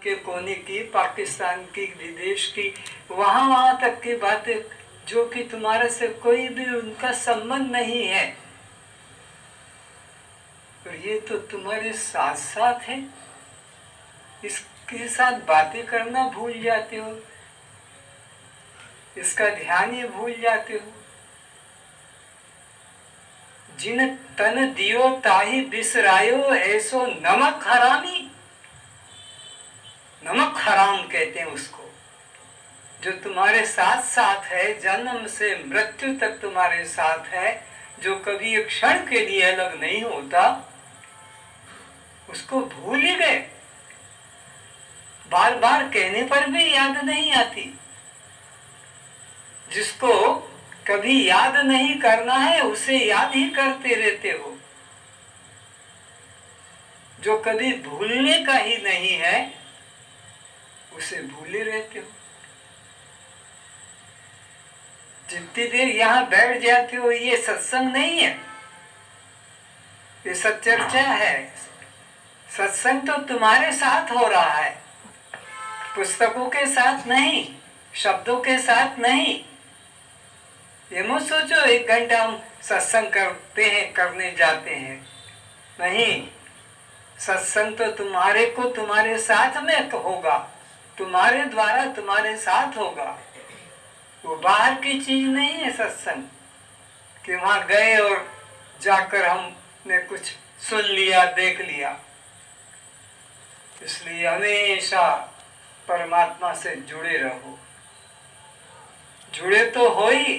के कोने की, पाकिस्तान की, विदेश की, वहाँ तक की बातें जो कि तुम्हारे से कोई भी उनका संबंध नहीं है, तो ये तो तुम्हारे साथ साथ है, इसके साथ बातें करना भूल जाते हो, इसका ध्यान ही भूल जाते हो। जिन तन दियो ताही बिसरायो, ऐसो नमक हरामी। नमक हराम कहते हैं उसको, जो तुम्हारे साथ साथ है, जन्म से मृत्यु तक तुम्हारे साथ है, जो कभी एक क्षण के लिए अलग नहीं होता, उसको भूल ही गए। बार बार कहने पर भी याद नहीं आती। जिसको कभी याद नहीं करना है उसे याद ही करते रहते हो, जो कभी भूलने का ही नहीं है उसे भूले रहते हो। जितनी देर यहाँ बैठ जाते हो, ये सत्संग नहीं है, ये सच्चर्चा है। सत्संग तो तुम्हारे साथ हो रहा है, पुस्तकों के साथ नहीं, शब्दों के साथ नहीं। ये मत सोचो 1 घंटा हम सत्संग करते हैं, करने जाते हैं, नहीं। सत्संग तो तुम्हारे को तुम्हारे साथ में होगा, तुम्हारे द्वारा तुम्हारे साथ होगा। वो बाहर की चीज नहीं है सत्संग, कि वहां गए और जाकर हमने कुछ सुन लिया, देख लिया। इसलिए हमेशा परमात्मा से जुड़े रहो। जुड़े तो हो ही,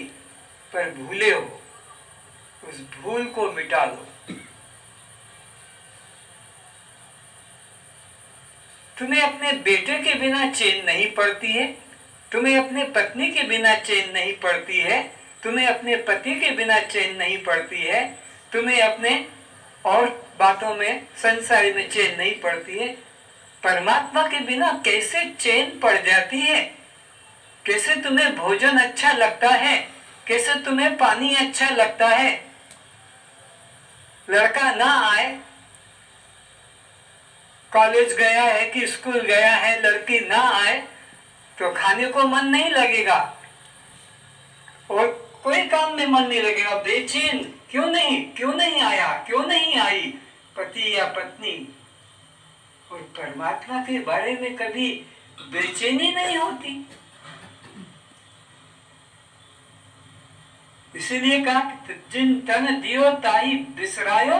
पर भूले हो, उस भूल को मिटा लो। तुम्हें अपने बेटे के बिना चैन नहीं पड़ती है, तुम्हें अपने पत्नी के बिना चैन नहीं पड़ती है, तुम्हें अपने पति के बिना चैन नहीं पड़ती है, तुम्हें अपने और बातों में, संसारी में चैन नहीं पड़ती है। परमात्मा के बिना कैसे चैन पड़ जाती है? कैसे तुम्हें भोजन अच्छा लगता है? कैसे तुम्हें पानी अच्छा लगता है? लड़का ना आए, कॉलेज गया है कि स्कूल गया है, लड़की ना आए तो खाने को मन नहीं लगेगा और कोई काम में मन नहीं लगेगा, बेचैन। क्यों नहीं आया, क्यों नहीं आई पति या पत्नी? और परमात्मा के बारे में कभी बेचैनी नहीं होती। इसीलिए कहा जिन तन दियो ताही बिसरायो,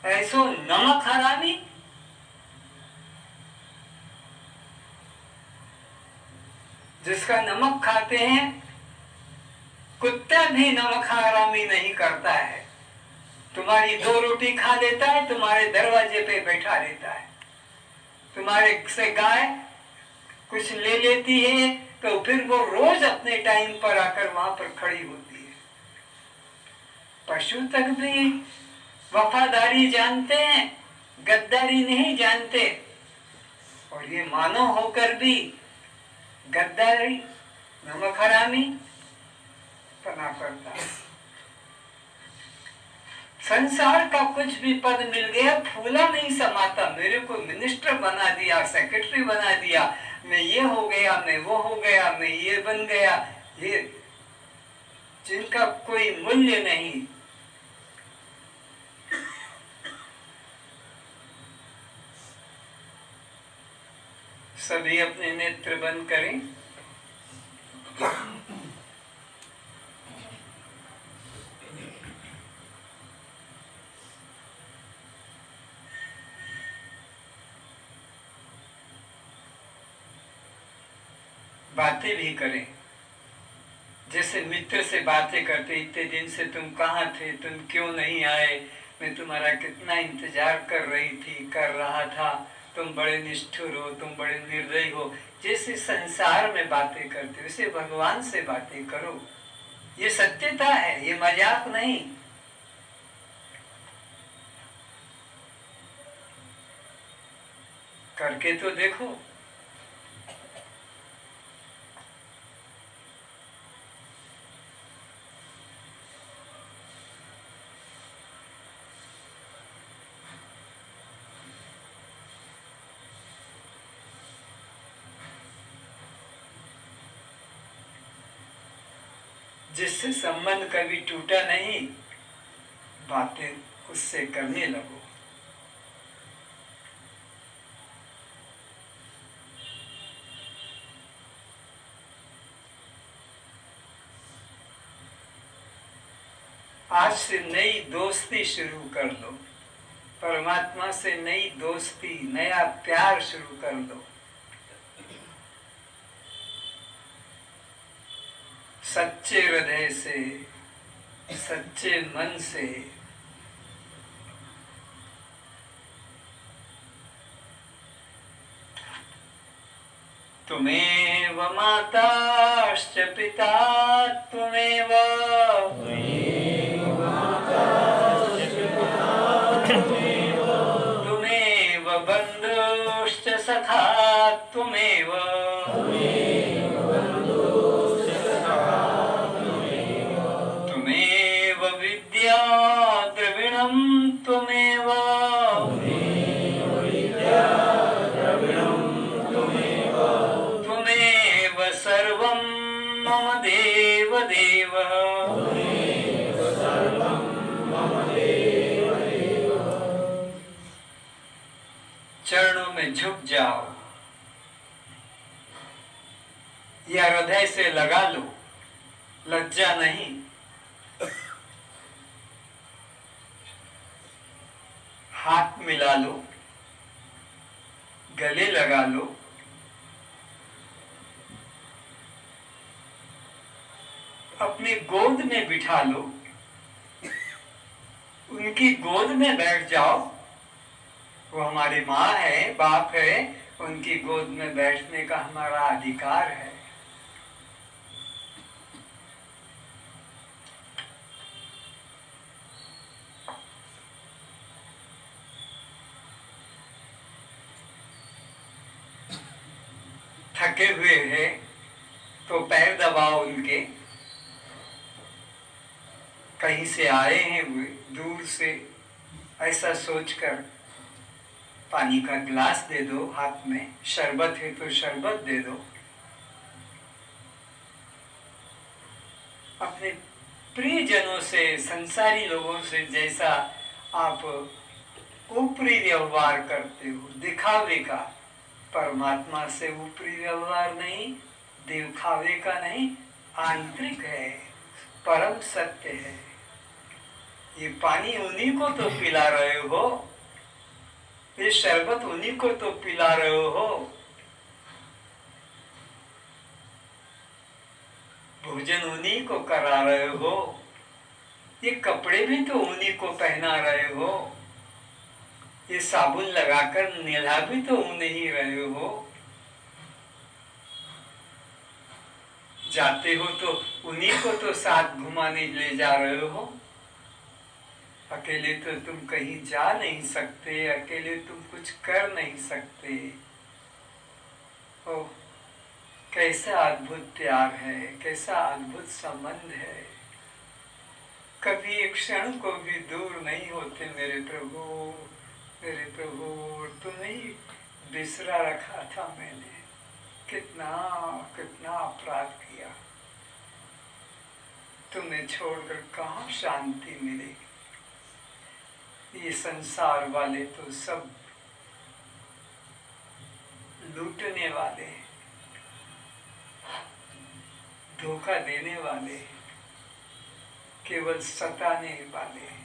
ऐसो नमक हरामी। जिसका नमक खाते हैं, कुत्ता भी नमक हरामी नहीं करता है। तुम्हारी 2 रोटी खा लेता है, तुम्हारे दरवाजे पे बैठा रहता है। तुम्हारे से गाय कुछ ले लेती है तो फिर वो रोज अपने टाइम पर आकर वहां पर खड़ी होती है। पशु तक भी वफादारी जानते हैं, गद्दारी नहीं जानते। और ये मानव होकर भी गद्दारी, नमक हरामी पना करता है। संसार का कुछ भी पद मिल गया, फूला नहीं समाता। मेरे को मिनिस्टर बना दिया, सेक्रेटरी बना दिया, मैं ये हो गया, मैं वो हो गया, मैं ये बन गया, ये जिनका कोई मूल्य नहीं। सभी अपने नेत्र बंद करें। बातें भी करें, जैसे मित्र से बातें करते, इतने दिन से तुम कहाँ थे, तुम क्यों नहीं आए, मैं तुम्हारा कितना इंतजार कर रही थी, कर रहा था, तुम बड़े निष्ठुर हो, तुम बड़े निर्दयी हो। जैसे संसार में बातें करते वैसे भगवान से बातें करो। ये सत्यता है, ये मजाक नहीं। करके तो देखो। जिससे संबंध कभी टूटा नहीं, बातें उससे करने लगो। आज से नई दोस्ती शुरू कर लो, परमात्मा से नई दोस्ती, नया प्यार शुरू कर लो। सच्चे हृदय से, सच्चे मन से। तुमेव माताश्च पिता तुमेव, तुमेव बन्धुश्च सखा तुमेव, तुमेव विद्या द्रविणं तुमेव, तुमेव सर्वं मम देव देव। चरणों में झुक जाओ या हृदय से लगा लो, लज्जा नहीं। हाथ मिला लो, गले लगा लो, अपनी गोद में बिठा लो, उनकी गोद में बैठ जाओ। वो हमारी माँ है, बाप है, उनकी गोद में बैठने का हमारा अधिकार है। थके हुए हैं तो पैर दबाओ उनके। कहीं से आए हैं वे दूर से, ऐसा सोचकर पानी का गिलास दे दो, हाथ में शरबत है तो शरबत दे दो। अपने प्रियजनों से, संसारी लोगों से जैसा आप ऊपरी व्यवहार करते हो, दिखावे का, परमात्मा से ऊपरी व्यवहार नहीं, दिखावे का नहीं, आंतरिक है, परम सत्य है। ये पानी उन्हीं को तो पिला रहे हो, ये शरबत उन्हीं को तो पिला रहे हो, भोजन उन्हीं को करा रहे हो, ये कपड़े भी तो उन्हीं को पहना रहे हो, ये साबुन लगाकर नहला भी तो उन्हें ही रहे हो। जाते हो तो उन्हीं को तो साथ घुमाने ले जा रहे हो। अकेले तो तुम कहीं जा नहीं सकते, अकेले तुम कुछ कर नहीं सकते। ओह, कैसा अद्भुत प्यार है, कैसा अद्भुत संबंध है। कभी एक क्षण को भी दूर नहीं होते मेरे प्रभु, मेरे प्रभु। तुम्हें ही बिसरा रखा था मैंने, कितना कितना अपराध किया। तुम्हें छोड़कर कहाँ शांति मिलेगी। ये संसार वाले तो सब लूटने वाले, धोखा देने वाले, केवल सताने वाले।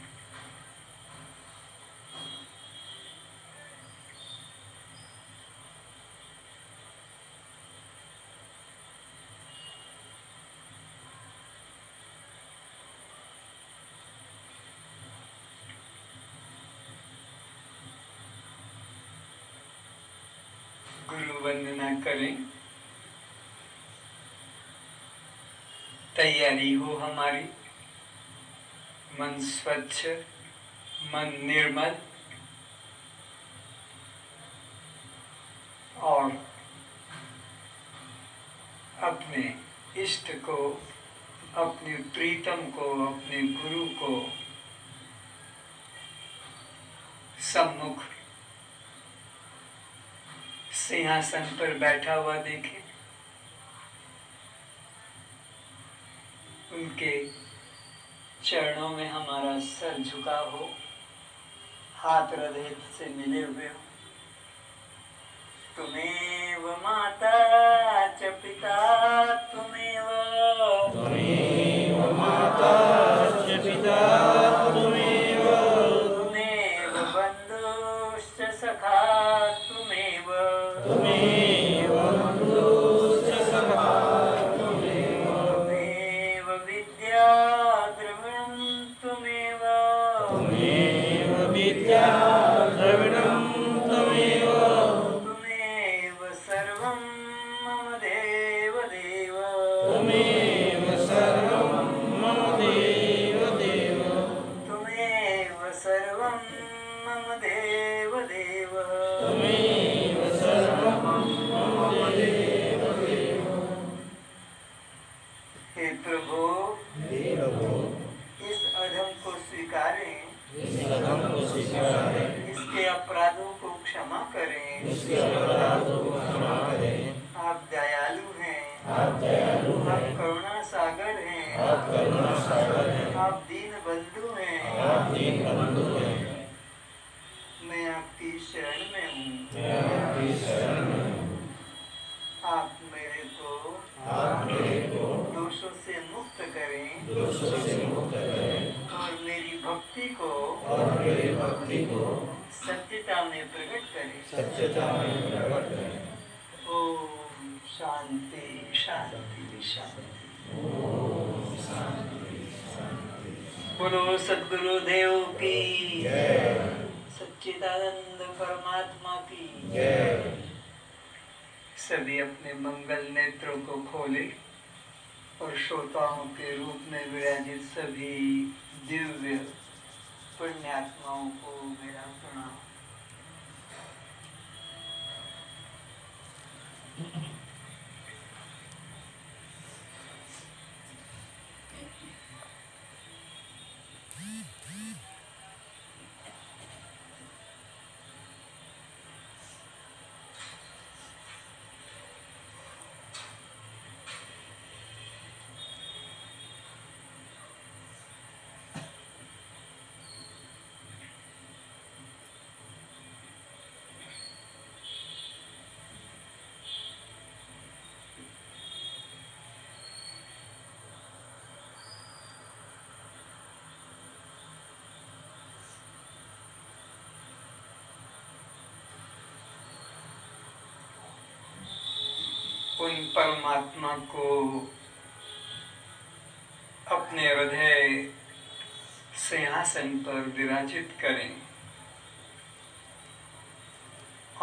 गुरु वंदना करें, तैयारी हो हमारी। मन स्वच्छ, मन निर्मल और अपने इष्ट को, अपने प्रीतम को, अपने गुरु को सम्मुख सिंहासन पर बैठा हुआ देखें। उनके चरणों में हमारा सर झुका हो, हाथ हृदय से मिले हुए हो। तुमेव माता च पिता तुमेव, त्वमेव माता च पिता त्वमेव, तुमेव बन्धुश्च सखा तुमेव, त्वमेव बन्धुश्च सखा त्वमेव, तुमेव विद्या द्रविणं तुमेव, त्वमेव विद्या द्रविणं त्वमेव, तुमेव सर्वं मम देव देव, त्वमेव सर्वं मम देव देव, तुमेव सर्वं मम देव देव। त्वमेव सर्वं मम देव देव। हे प्रभु, हे प्रभु, इस अधम को स्वीकारें, इस अधम को स्वीकारें, इसके अपराधों को क्षमा करें। इसके अपराधों को क्षमा करें। आप दयालु हैं, आप दयालु आप हैं, करुणा सागर हैं, आप करुणा सागर हैं, आप दीन बंधु हैं। आप दीन बंधु हैं। मैं आपकी शरण में हूँ, मैं आपकी शरण में हूँ। आप मेरे को आप मेरे को दोषों से मुक्त करें दोषों से मुक्त करें और मेरी भक्ति को और मेरी भक्ति को सत्यता में प्रकट करें। सत्यता में प्रकट करें। ओम शांति शांति शांति। ओम शांति शांति। बोलो सद्गुरु देव की जय। सच्चिदानंद परमात्मा की जय। सभी अपने मंगल नेत्रों को खोले और श्रोताओं के रूप में विराजित सभी दिव्य पुण्यात्माओं को मेरा प्रणाम। उन परमात्मा को अपने हृदय सिंहासन पर विराजित करें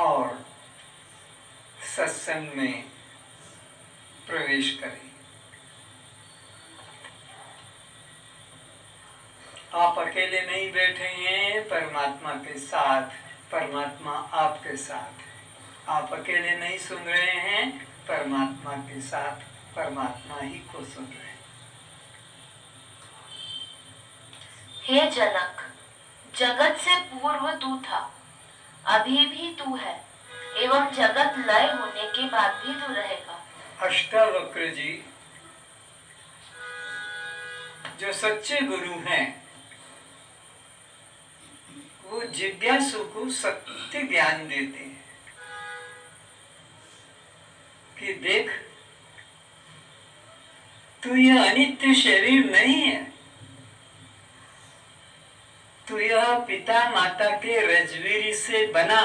और सत्संग में प्रवेश करें। आप अकेले नहीं बैठे हैं, परमात्मा के साथ, परमात्मा आपके साथ। आप अकेले नहीं सुन रहे हैं, परमात्मा के साथ परमात्मा ही को सुन रहे हैं। हे जनक, जगत से पूर्व तू था, अभी भी तू है, एवं जगत लय होने के बाद भी तू रहेगा। अष्टावक्र जी जो सच्चे गुरु हैं, वो जिज्ञासु को सत्य ज्ञान देते हैं कि देख, तू यह अनित्य शरीर नहीं है, तू यह पिता माता के रजवीरी से बना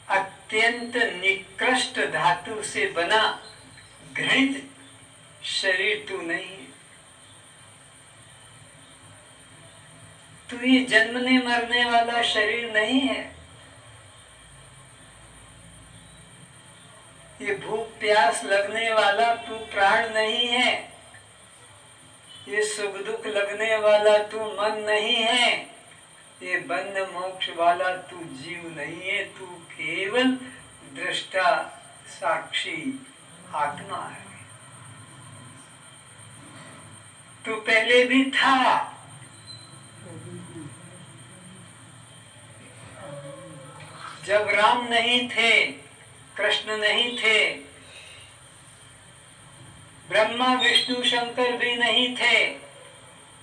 अत्यंत निकृष्ट धातु से बना घृणित शरीर तू नहीं है। तू ये जन्मने मरने वाला शरीर नहीं है। ये भूख प्यास लगने वाला तू प्राण नहीं है। ये सुख दुख लगने वाला तू मन नहीं है। ये बंध मोक्ष वाला तू जीव नहीं है। तू केवल दृष्टा साक्षी आत्मा है। तू पहले भी था, जब राम नहीं थे, कृष्ण नहीं थे, ब्रह्मा विष्णु शंकर भी नहीं थे,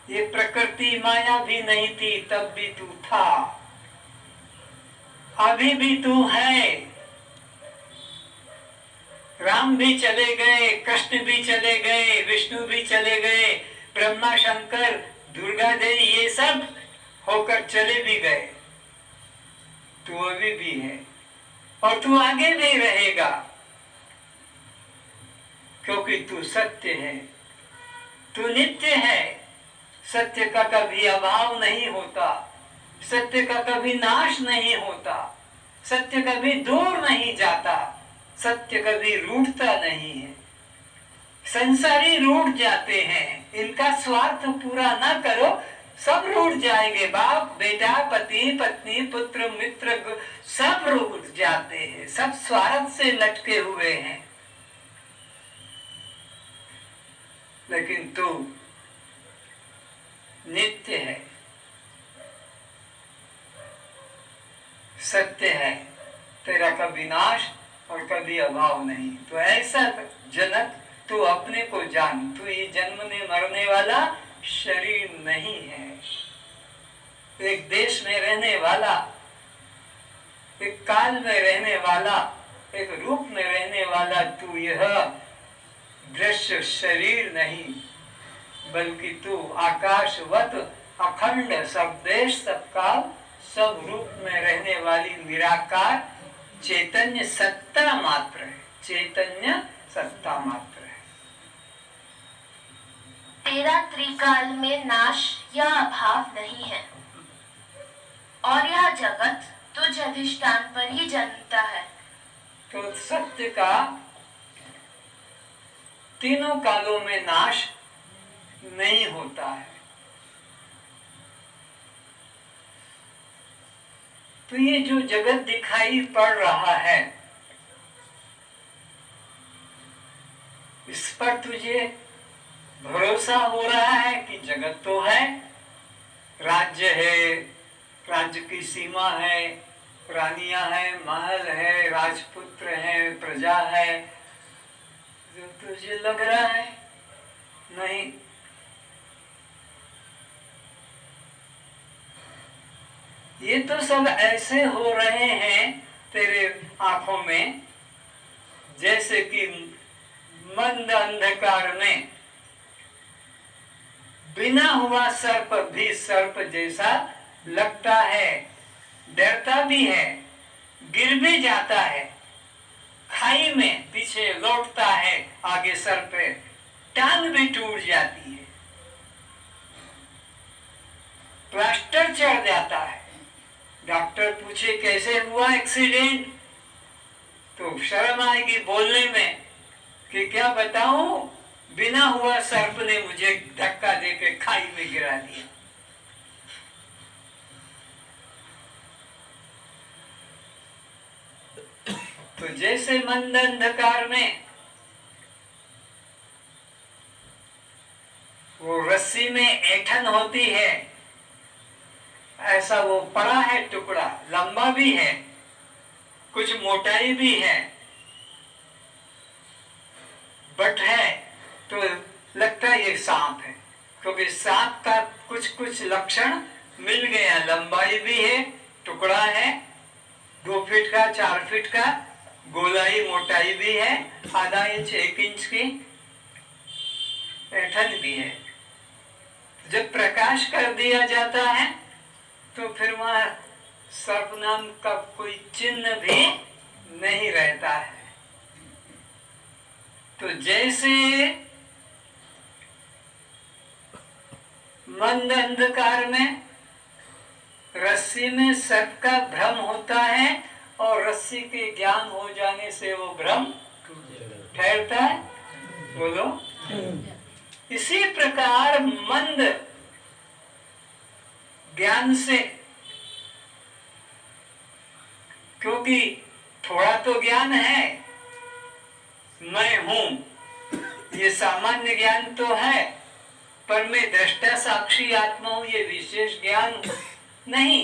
ये प्रकृति माया भी नहीं थी, तब भी तू था, अभी भी तू है। राम भी चले गए, कृष्ण भी चले गए, विष्णु भी चले गए, ब्रह्मा शंकर दुर्गा देवी ये सब होकर चले भी गए, तू अभी भी है और तू आगे भी रहेगा, क्योंकि तू सत्य है, तू नित्य है। सत्य का कभी अभाव नहीं होता, सत्य का कभी नाश नहीं होता, सत्य कभी दूर नहीं जाता, सत्य कभी रूठता नहीं है। संसारी रूठ जाते हैं, इनका स्वार्थ पूरा ना करो, सब रूठ जाएंगे। बाप बेटा, पति पत्नी, पुत्र मित्र, सब रूठ जाते हैं, सब स्वार्थ से लटके हुए हैं। लेकिन तू नित्य है, सत्य है, तेरा कभी नाश और कभी अभाव नहीं। तो ऐसा जनक तू अपने को जान, तू ये जन्मने मरने वाला शरीर नहीं है, एक देश में रहने वाला, एक काल में रहने वाला, एक रूप में रहने वाला तू यह दृश्य शरीर नहीं, बल्कि तू आकाशवत अखंड सब देश सब काल सब रूप में रहने वाली निराकार चैतन्य सत्ता मात्र है, चैतन्य सत्ता मात्र है। तेरा त्रिकाल में नाश या अभाव नहीं है और यह जगत तुझ अधिष्ठान पर ही जन्मता है। तो सत्य का तीनों कालों में नाश नहीं होता है। तो ये जो जगत दिखाई पड़ रहा है, इस पर तुझे भरोसा हो रहा है कि जगत तो है, राज्य है, राज्य की सीमा है, रानियां है, महल है, राजपुत्र है, प्रजा है, जो तुझे लग रहा है नहीं। ये तो सब ऐसे हो रहे हैं तेरे आंखों में, जैसे कि मंद अंधकार में बिना हुआ सर्प भी सर्प जैसा लगता है, डरता भी है, गिर भी जाता है, खाई में पीछे लौटता है, आगे सर पे टांग भी टूट जाती है, प्लास्टर चढ़ जाता है। डॉक्टर पूछे कैसे हुआ एक्सीडेंट, तो शर्म आएगी बोलने में कि क्या बताऊं, बिना हुआ सर्प ने मुझे धक्का देकर खाई में गिरा दिया। तो जैसे मंद अंधकार में वो रस्सी में ऐंठन होती है, ऐसा वो पड़ा है टुकड़ा, लंबा भी है, कुछ मोटाई भी है, बट है तो लगता है ये सांप है, क्योंकि सांप का कुछ कुछ लक्षण मिल गया, लंबाई भी है, टुकड़ा है 2 फीट का, 4 फीट का, गोलाई मोटाई भी है, आधा इंच 1 इंच की, ऐंठन भी है। जब प्रकाश कर दिया जाता है तो फिर वहां सर्प नाम का कोई चिन्ह भी नहीं रहता है। तो जैसे मंद अंधकार में रस्सी में सर्प का भ्रम होता है और रस्सी के ज्ञान हो जाने से वो भ्रम ठहरता है, बोलो। इसी प्रकार मंद ज्ञान से, क्योंकि थोड़ा तो ज्ञान है, मैं हूं, ये सामान्य ज्ञान तो है, पर मैं दृष्टा साक्षी आत्मा हूं, ये विशेष ज्ञान नहीं।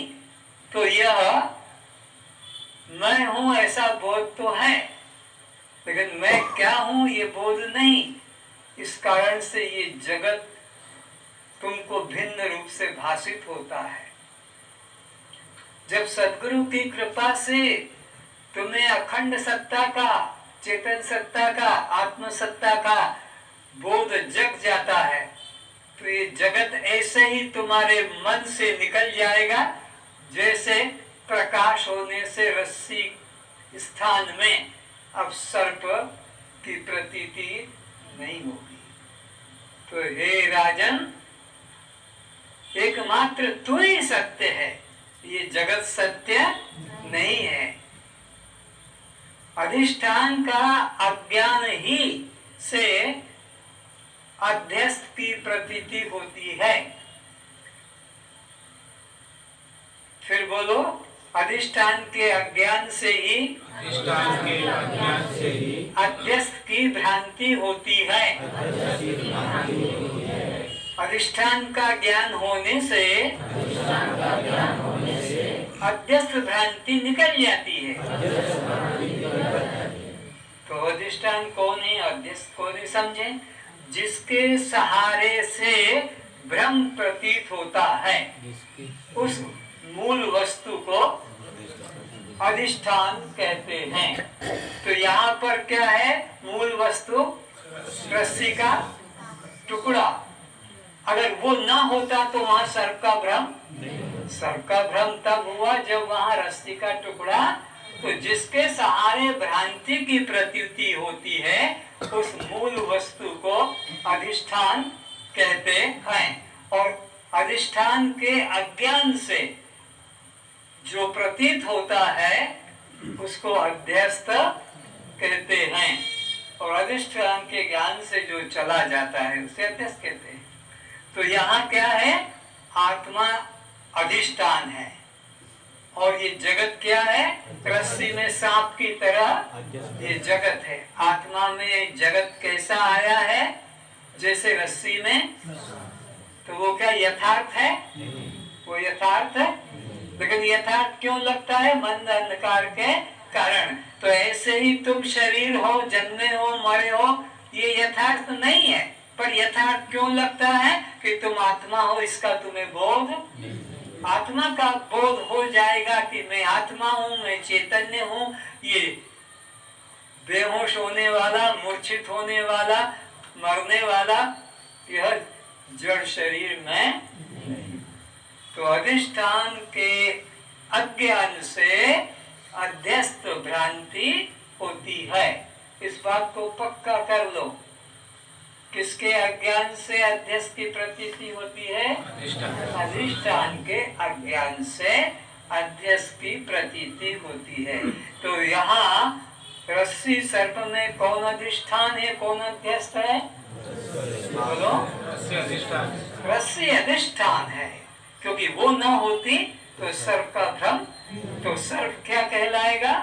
तो यह मैं हूं ऐसा बोध तो है, लेकिन मैं क्या हूं ये बोध नहीं। इस कारण से ये जगत तुमको भिन्न रूप से भाषित होता है। जब सद्गुरु की कृपा से तुम्हें अखंड सत्ता का, चेतन सत्ता का, आत्म सत्ता का बोध जग जाता है, तो ये जगत ऐसे ही तुम्हारे मन से निकल जाएगा जैसे प्रकाश होने से रस्सी स्थान में अब सर्प की प्रतीति नहीं होगी। तो हे राजन, एकमात्र तू ही सत्य है, ये जगत सत्य नहीं है। अधिष्ठान का अज्ञान ही से अध्यस्त की प्रतीति होती है। फिर बोलो, अधिष्ठान के अज्ञान से ही अध्यस्त की भ्रांति होती है। अधिष्ठान का ज्ञान होने से अध्यस्त भ्रांति निकल जाती है। तो अधिष्ठान कौन है, अध्यस्त कौन है, समझे? जिसके सहारे से भ्रम प्रतीत होता है, उस मूल वस्तु को अधिष्ठान कहते हैं। तो यहाँ पर क्या है? मूल वस्तु रस्सी का टुकड़ा। अगर वो ना होता तो वहां सर्प का भ्रम तब हुआ जब वहां रस्सी का टुकड़ा। तो जिसके सहारे भ्रांति की प्रतीति होती है, उस मूल वस्तु को अधिष्ठान कहते हैं। और अधिष्ठान के अज्ञान से जो प्रतीत होता है उसको अध्यस्त कहते हैं, और अधिष्ठान के ज्ञान से जो चला जाता है उसे अध्यस्त कहते हैं। तो यहाँ क्या है? आत्मा अधिष्ठान है, और ये जगत क्या है? रस्सी में सांप की तरह ये जगत है। आत्मा में जगत कैसा आया है? जैसे रस्सी में। तो वो क्या यथार्थ है? वो यथार्थ है, लेकिन यथार्थ क्यों लगता है? मंद अंधकार के कारण। तो ऐसे ही तुम शरीर हो, जन्मे हो, मरे हो, ये यथार्थ नहीं है। पर यथार्थ क्यों लगता है? कि तुम आत्मा हो, इसका तुम्हें बोध, आत्मा का बोध हो जाएगा कि मैं आत्मा हूँ, मैं चैतन्य हूँ। ये बेहोश होने वाला, मूर्छित होने वाला, मरने वाला यह जड़ शरीर में। तो अधिष्ठान के अज्ञान से अध्यस्त भ्रांति होती है। इस बात को पक्का कर लो। किसके अज्ञान से अध्यस्त की प्रतीति होती है? अधिष्ठान के अज्ञान से अध्यस्त की प्रतीति होती है। तो यहाँ रस्सी सर्प में कौन अधिष्ठान है, कौन अध्यस्त है? बोलो। रस्सी अधिष्ठान है, क्योंकि वो न होती तो सर्प का भ्रम। तो सर्प क्या कहलाएगा?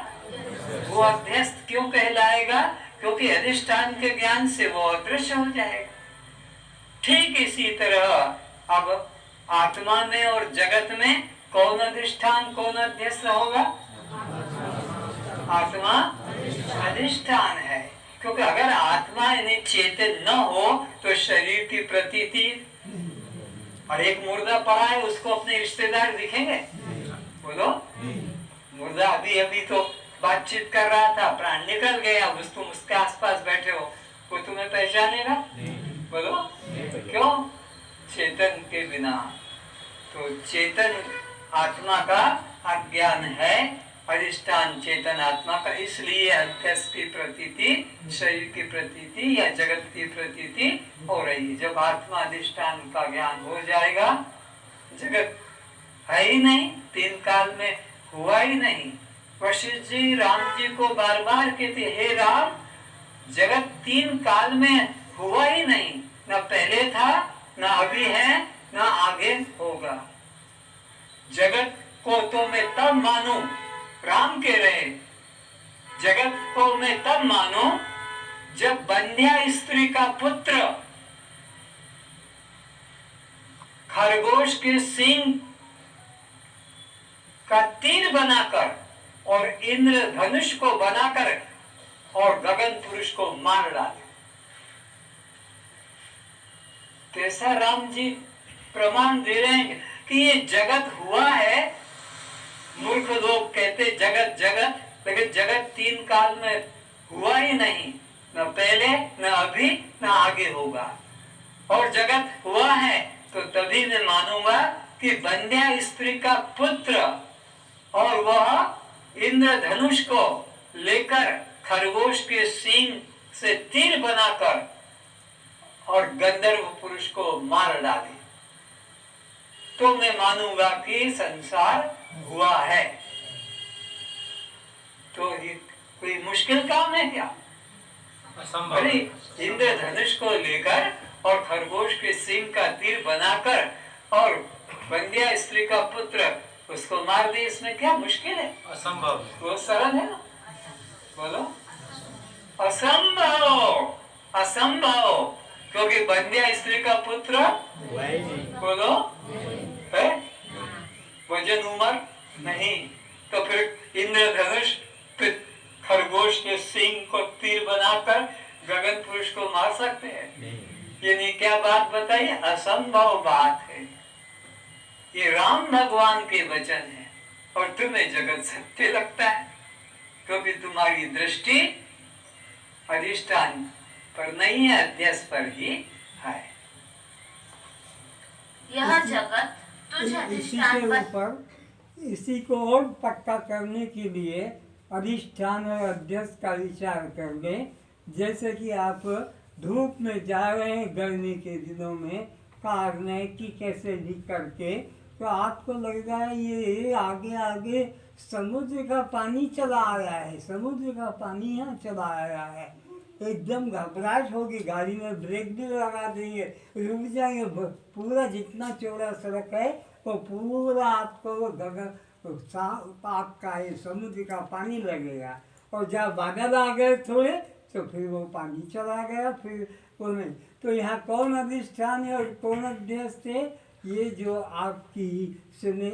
वो अध्यस्त क्यों कहलाएगा? क्योंकि अधिष्ठान के ज्ञान से वो अदृश्य हो जाएगा। ठीक इसी तरह अब आत्मा में और जगत में कौन अधिष्ठान, कौन अध्यस्त होगा? आत्मा अधिष्ठान है, क्योंकि अगर आत्मा यानी चेतन न हो तो शरीर की प्रतीति। और एक मुर्दा पड़ा है, उसको अपने रिश्तेदार दिखेंगे? बोलो। मुर्दा अभी अभी तो बातचीत कर रहा था, प्राण निकल गया, उस तुम उसके आसपास बैठे हो, वो तुम्हें पहचानेगा? बोलो। क्यों? चेतन के बिना। तो चेतन आत्मा का अज्ञान है, अधिष्ठान चेतन आत्मा का, इसलिए अध्यस्त की प्रतीति, शरीर की प्रतीति या जगत की प्रतीति हो रही है। जब आत्मा अधिष्ठान का ज्ञान हो जाएगा, जगत है ही नहीं, तीन काल में हुआ ही नहीं। वशिष्ठ जी राम जी को बार बार कहते, हे राम, जगत तीन काल में हुआ ही नहीं, न पहले था, न अभी है, न आगे होगा। जगत को तो मैं तब मानूं, राम कह रहे, जगत को मैं तब मानूं जब बंध्या स्त्री का पुत्र खरगोश के सींग का तीर बनाकर और इंद्र धनुष को बनाकर और गगन पुरुष को मार डाले। तो ऐसा राम जी प्रमाण दे रहे हैं कि ये जगत हुआ है। मूर्ख लोग कहते जगत जगत, लेकिन जगत 3 काल में हुआ ही नहीं, न पहले न अभी न आगे होगा। और जगत हुआ है तो तभी मैं मानूंगा कि बंध्या स्त्री का पुत्र और वह इंद्रधनुष को लेकर खरगोश के सींग से तीर बनाकर और गंधर्व पुरुष को मार डाले, तो मैं मानूंगा कि संसार हुआ है। तो ये कोई मुश्किल काम है क्या? अरे इंद्रधनुष को लेकर और खरगोश के सींग का तीर बनाकर और बंध्या स्त्री का पुत्र उसको मार दे, इसमें क्या मुश्किल है? असंभव। वो सरल है ना। बोलो असंभव, असंभव, क्योंकि बंध्या स्त्री का पुत्र बोलो है, वजन उम्र नहीं, तो फिर इंद्रधनुष खरगोश के सींग को तीर बनाकर गगन पुरुष को मार सकते हैं? ये क्या बात बताइए, असंभव बात है। ये राम भगवान के वचन है और तुम्हें जगत सत्य लगता है, क्योंकि तुम्हारी दृष्टि अधिष्ठान पर नहीं है, अध्यक्ष पर ही है। यह जगत तुझ इसी अधिष्ठान के पर ऊपर इसी को और पक्का करने के लिए अधिष्ठान और अध्यक्ष का विचार कर लें। जैसे कि आप धूप में जा रहे हैं गर्मी के दिनों में कार में कि कैसे भी करके, तो आपको लग रहा है ये आगे आगे समुद्र का पानी चला आ रहा है, समुद्र का पानी यहाँ चला आ रहा है। एकदम घबराहट होगी, गाड़ी में ब्रेक भी लगा देंगे, रुक जाएंगे। पूरा जितना चौड़ा सड़क है वो पूरा आपको गगन आपका ये समुद्र का पानी लगेगा। और जब बादल आ गए थोड़े तो फिर वो पानी चला गया, फिर वो नहीं। तो यहाँ कौन अधिष्ठान है और कौन अध्यक्ष है? ये जो आपकी सुने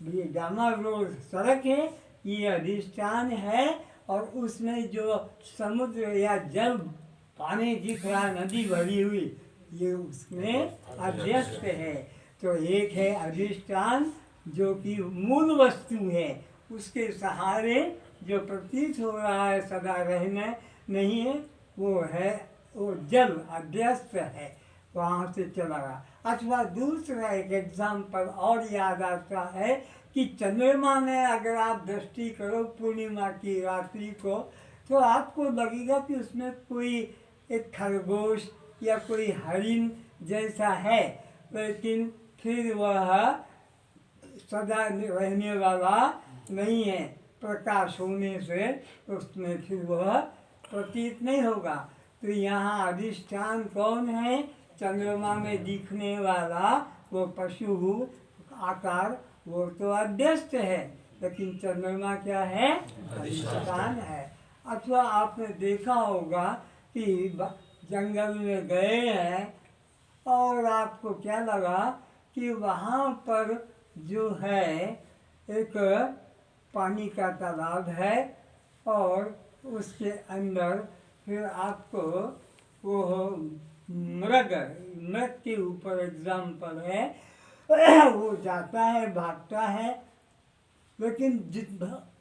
ये गामा रोड सड़क है, ये अधिष्ठान है। और उसमें जो समुद्र या जल पानी दिख रहा, नदी भरी हुई, ये उसमें अध्यक्ष है। तो एक है अधिष्ठान जो कि मूल वस्तु है, उसके सहारे जो प्रतीत हो रहा है सदा रहना नहीं है, वो है वो जल अध्यस्त है, वहाँ से चला रहा। अथवा दूसरा एक एग्जाम्पल और याद आता है कि चंद्रमा में अगर आप दृष्टि करो पूर्णिमा की रात्रि को, तो आपको लगेगा कि उसमें कोई एक खरगोश या कोई हरिण जैसा है, लेकिन फिर वह सदा रहने वाला नहीं है। प्रकाश होने से उसमें फिर वह प्रतीत नहीं होगा। तो यहाँ अधिष्ठान कौन है? चंद्रमा में दिखने वाला वो पशु आकार, वो तो अध्यस्त है, लेकिन चंद्रमा क्या है? अधिष्ठान है। अथवा आपने देखा होगा कि जंगल में गए हैं और आपको क्या लगा कि वहाँ पर जो है एक पानी का तालाब है और उसके अंदर फिर आपको वो मृग के ऊपर एग्जाम्पल है, वो जाता है भागता है, लेकिन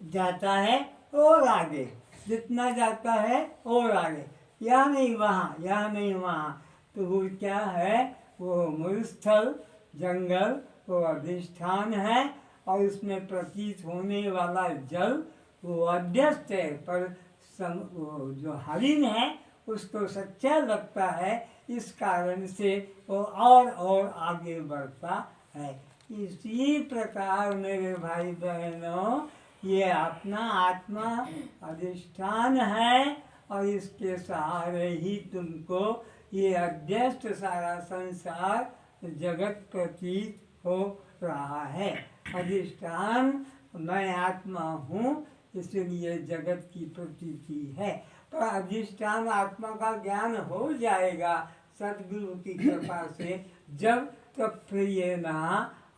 जाता है और आगे, जितना जाता है और आगे, यहाँ नहीं वहाँ, यहाँ नहीं वहाँ। तो वो क्या है? वो मरुस्थल जंगल वो अधिष्ठान है और उसमें प्रतीत होने वाला जल वो अध्यस्त है। पर वो जो हरिण है उसको सच्चा लगता है, इस कारण से वो और आगे बढ़ता है। इसी प्रकार मेरे भाई बहनों, ये अपना आत्मा अधिष्ठान है और इसके सहारे ही तुमको ये अध्यस्त सारा संसार जगत प्रतीत हो रहा है। अधिष्ठान मैं आत्मा हूँ, इसलिए जगत की प्रतीति है। पर अधिष्ठान आत्मा का ज्ञान हो जाएगा सद्गुरु की कृपा से, जब तब फिर ये ना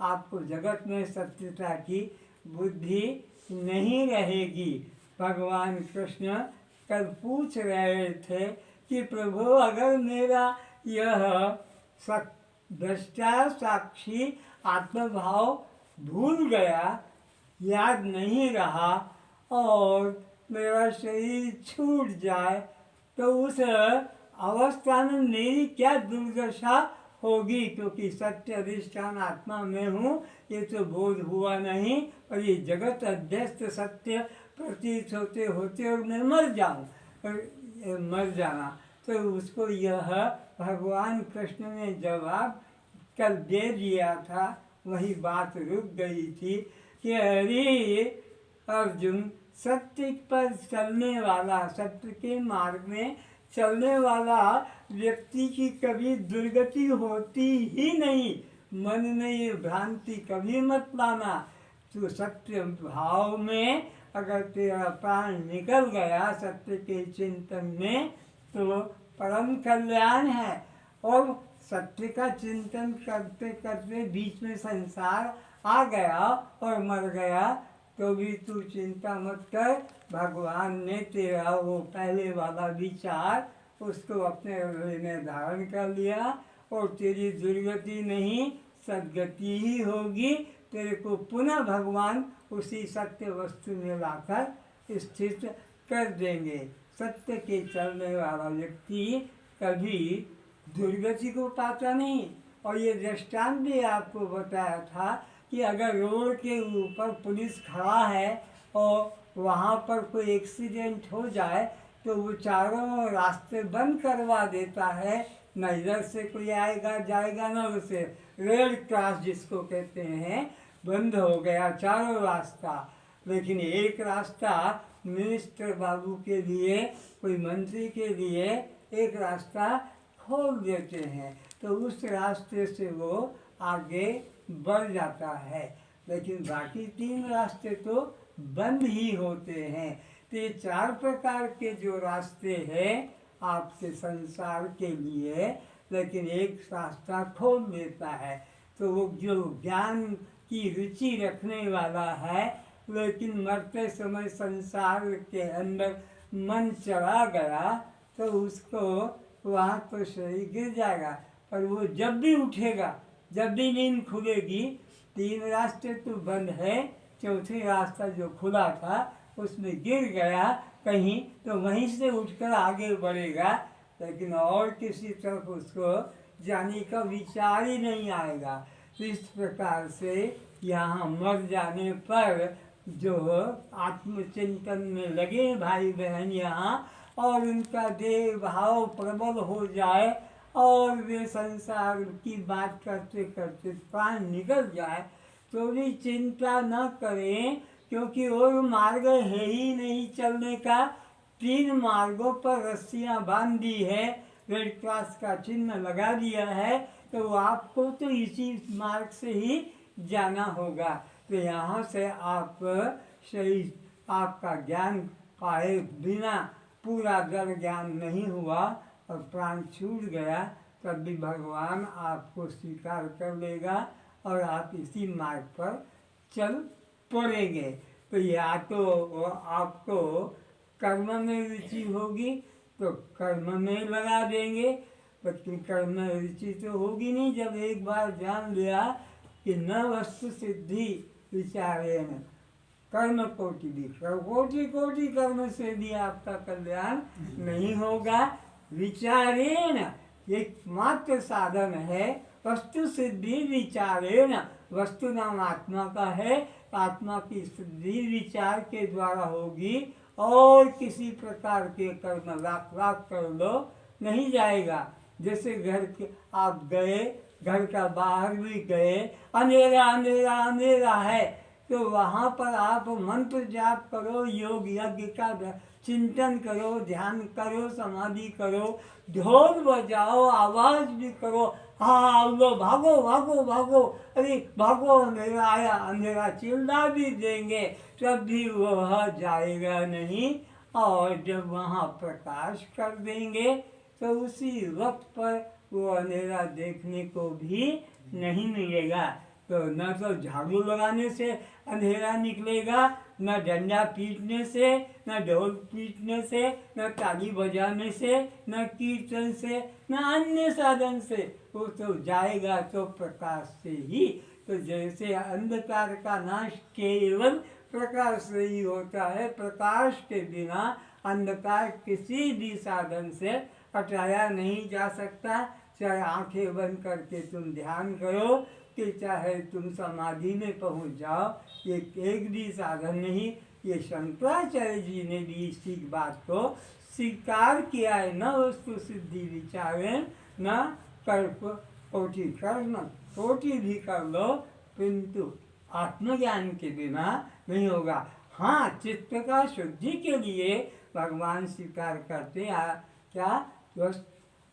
आपको जगत में सत्यता की बुद्धि नहीं रहेगी। भगवान कृष्ण कल पूछ रहे थे कि प्रभु अगर मेरा यह दृष्टा साक्षी आत्मभाव भूल गया, याद नहीं रहा और मेरा शरीर छूट जाए तो उस अवस्था में मेरी क्या दुर्दशा होगी, क्योंकि सत्य अधिष्ठान आत्मा में हूँ ये तो बोध हुआ नहीं, और ये जगत अध्यस्त सत्य प्रतीत होते होते और मैं मर जाऊँ, मर जाना। तो उसको यह भगवान कृष्ण ने जवाब कल दे दिया था, वही बात रुक गई थी कि अरे अर्जुन, सत्य पर चलने वाला, सत्य के मार्ग में चलने वाला व्यक्ति की कभी दुर्गति होती ही नहीं। मन में ये भ्रांति कभी मत लाना। तो सत्य भाव में अगर तेरा प्राण निकल गया सत्य के चिंतन में तो परम कल्याण है। और सत्य का चिंतन करते करते बीच में संसार आ गया और मर गया तो भी तू चिंता मत कर, भगवान ने तेरा वो पहले वाला विचार उसको अपने हृदय में धारण कर लिया और तेरी दुर्गति नहीं सद्गति ही होगी। तेरे को पुनः भगवान उसी सत्य वस्तु में लाकर स्थित कर देंगे। सत्य के चलने वाला व्यक्ति कभी दुर्गति को पाता नहीं। और ये दृष्टांत भी आपको बताया था कि अगर रोड के ऊपर पुलिस खड़ा है और वहाँ पर कोई एक्सीडेंट हो जाए तो वो चारों रास्ते बंद करवा देता है, न इधर से कोई आएगा जाएगा न उधर से। रेड क्रॉस जिसको कहते हैं बंद हो गया चारों रास्ता, लेकिन एक रास्ता मिनिस्टर बाबू के लिए, कोई मंत्री के लिए एक रास्ता खोल देते हैं तो उस रास्ते से वो आगे बढ़ जाता है, लेकिन बाकी तीन रास्ते तो बंद ही होते हैं। तो ये चार प्रकार के जो रास्ते हैं आपके संसार के लिए, लेकिन एक रास्ता खोल देता है। तो वो जो ज्ञान की रुचि रखने वाला है लेकिन मरते समय संसार के अंदर मन चला गया तो उसको वहाँ तो शरीर गिर जाएगा, पर वो जब भी उठेगा, जब भी नींद खुलेगी, तीन रास्ते तो बंद है, चौथी रास्ता जो खुला था उसमें गिर गया कहीं तो वहीं से उठकर आगे बढ़ेगा, लेकिन और किसी तरफ उसको जाने का विचार ही नहीं आएगा। तो इस प्रकार से यहाँ मर जाने पर जो आत्मचिंतन में लगे भाई बहन यहाँ और उनका देह भाव प्रबल हो जाए और वे संसार की बात करते करते प्राण निकल जाए तो भी चिंता न करें, क्योंकि और मार्ग है ही नहीं चलने का। तीन मार्गों पर रस्सियाँ बांध दी है, रेड क्रॉस का चिन्ह लगा दिया है, तो आपको तो इसी मार्ग से ही जाना होगा। तो यहाँ से आप शरीर आपका ज्ञान पाए बिना पूरा दर ज्ञान नहीं हुआ और प्राण छूट गया तब भी भगवान आपको स्वीकार कर लेगा और आप इसी मार्ग पर चल पड़ेंगे। तो या तो आपको कर्म में रुचि होगी तो कर्म में लगा देंगे, लेकिन कर्म में रुचि तो होगी नहीं जब एक बार जान लिया कि न वस्तु सिद्धि विचारेण कर्म कोटि भी, कोटि कोटि कर्म से भी आपका कल्याण नहीं होगा। विचारेण एकमात्र साधन है, वस्तु सिद्धि विचारेण, वस्तु नाम आत्मा का है, आत्मा की सिद्धि विचार के द्वारा होगी और किसी प्रकार के कर्म लाख लाख कर लो नहीं जाएगा। जैसे घर के आप गए, घर का बाहर भी गए, अंधेरा अंधेरा अंधेरा है तो वहाँ पर आप मंत्र जाप करो, योग यज्ञ का चिंतन करो, ध्यान करो, समाधि करो, ढोल बजाओ, आवाज़ भी करो, हाँ लो भागो भागो भागो, अरे भागो अंधेरा आया, अंधेरा चिल्ला भी देंगे तब भी वह जाएगा नहीं। और जब वहाँ प्रकाश कर देंगे तो उसी वक्त पर वो अंधेरा देखने को भी नहीं मिलेगा। तो न तो झाड़ू लगाने से अंधेरा निकलेगा, न डंडा पीटने से, न ढोल पीटने से, न ताली बजाने से, न कीर्तन से, न अन्य साधन से। वो तो जाएगा तो प्रकाश से ही। तो जैसे अंधकार का नाश केवल प्रकाश से ही होता है, प्रकाश के बिना अंधकार किसी भी साधन से हटाया नहीं जा सकता। चाहे आंखें बंद करके तुम ध्यान करो कि चाहे तुम समाधि में पहुंच जाओ, ये एक भी साधन नहीं। ये शंकराचार्य जी ने भी इसी बात को स्वीकार किया है। न वस्तु सिद्धि विचारें न कर्प कोटि कर्म, कोटि भी कर लो किंतु आत्मज्ञान के बिना नहीं होगा। हाँ, चित्त का शुद्धि के लिए भगवान स्वीकार करते क्या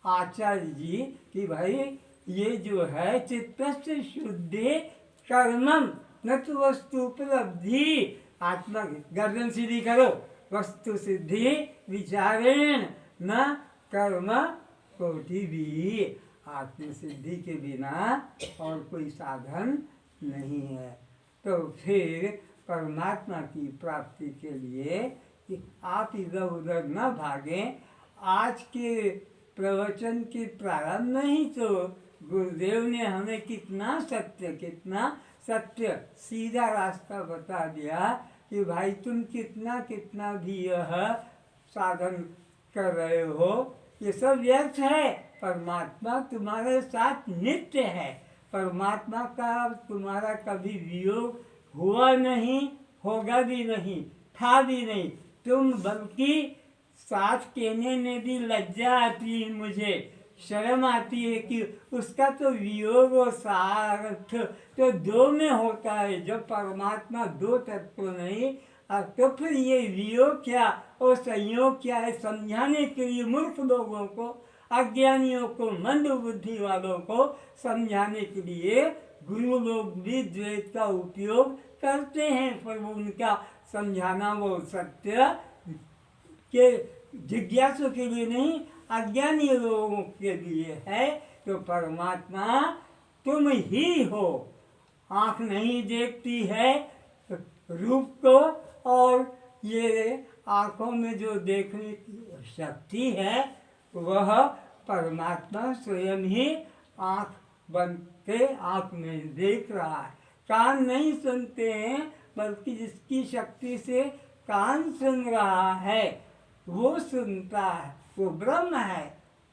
आचार्य जी कि भाई ये जो है चित्तस्य शुद्धि कर्मम न तो वस्तु उपलब्धि। आत्मा गर्दन सीधी करो, वस्तु सिद्धि विचारेण न कर्म कोटि भी। आत्म सिद्धि के बिना और कोई साधन नहीं है। तो फिर परमात्मा की प्राप्ति के लिए कि आप इधर उधर न भागें। आज के प्रवचन के प्रारंभ में ही तो गुरुदेव ने हमें कितना सत्य सीधा रास्ता बता दिया कि भाई तुम कितना भी यह साधन कर रहे हो, ये सब व्यर्थ है। परमात्मा तुम्हारे साथ नित्य है। परमात्मा का तुम्हारा कभी वियोग हुआ नहीं, होगा भी नहीं, था भी नहीं। तुम बल्कि साथ कहने में भी लज्जा आती है, मुझे शर्म आती है कि उसका तो वियोग और साथ तो दो में होता है। जब परमात्मा दो तत्व नहीं, तो फिर ये वियोग क्या और संयोग क्या है, समझाने के लिए मूर्ख लोगों को, अज्ञानियों को, मंद बुद्धि वालों को समझाने के लिए गुरु लोग भी द्वैत का उपयोग करते हैं। पर उनका समझाना वो सत्य के जिज्ञासु के लिए नहीं, अज्ञानी लोगों के लिए है। तो परमात्मा तुम ही हो। आँख नहीं देखती है रूप को, और ये आँखों में जो देखने की शक्ति है वह परमात्मा स्वयं ही आँख बंद के आँख में देख रहा है। कान नहीं सुनते हैं, बल्कि जिसकी शक्ति से कान सुन रहा है वो सुनता है, वो ब्रह्म है।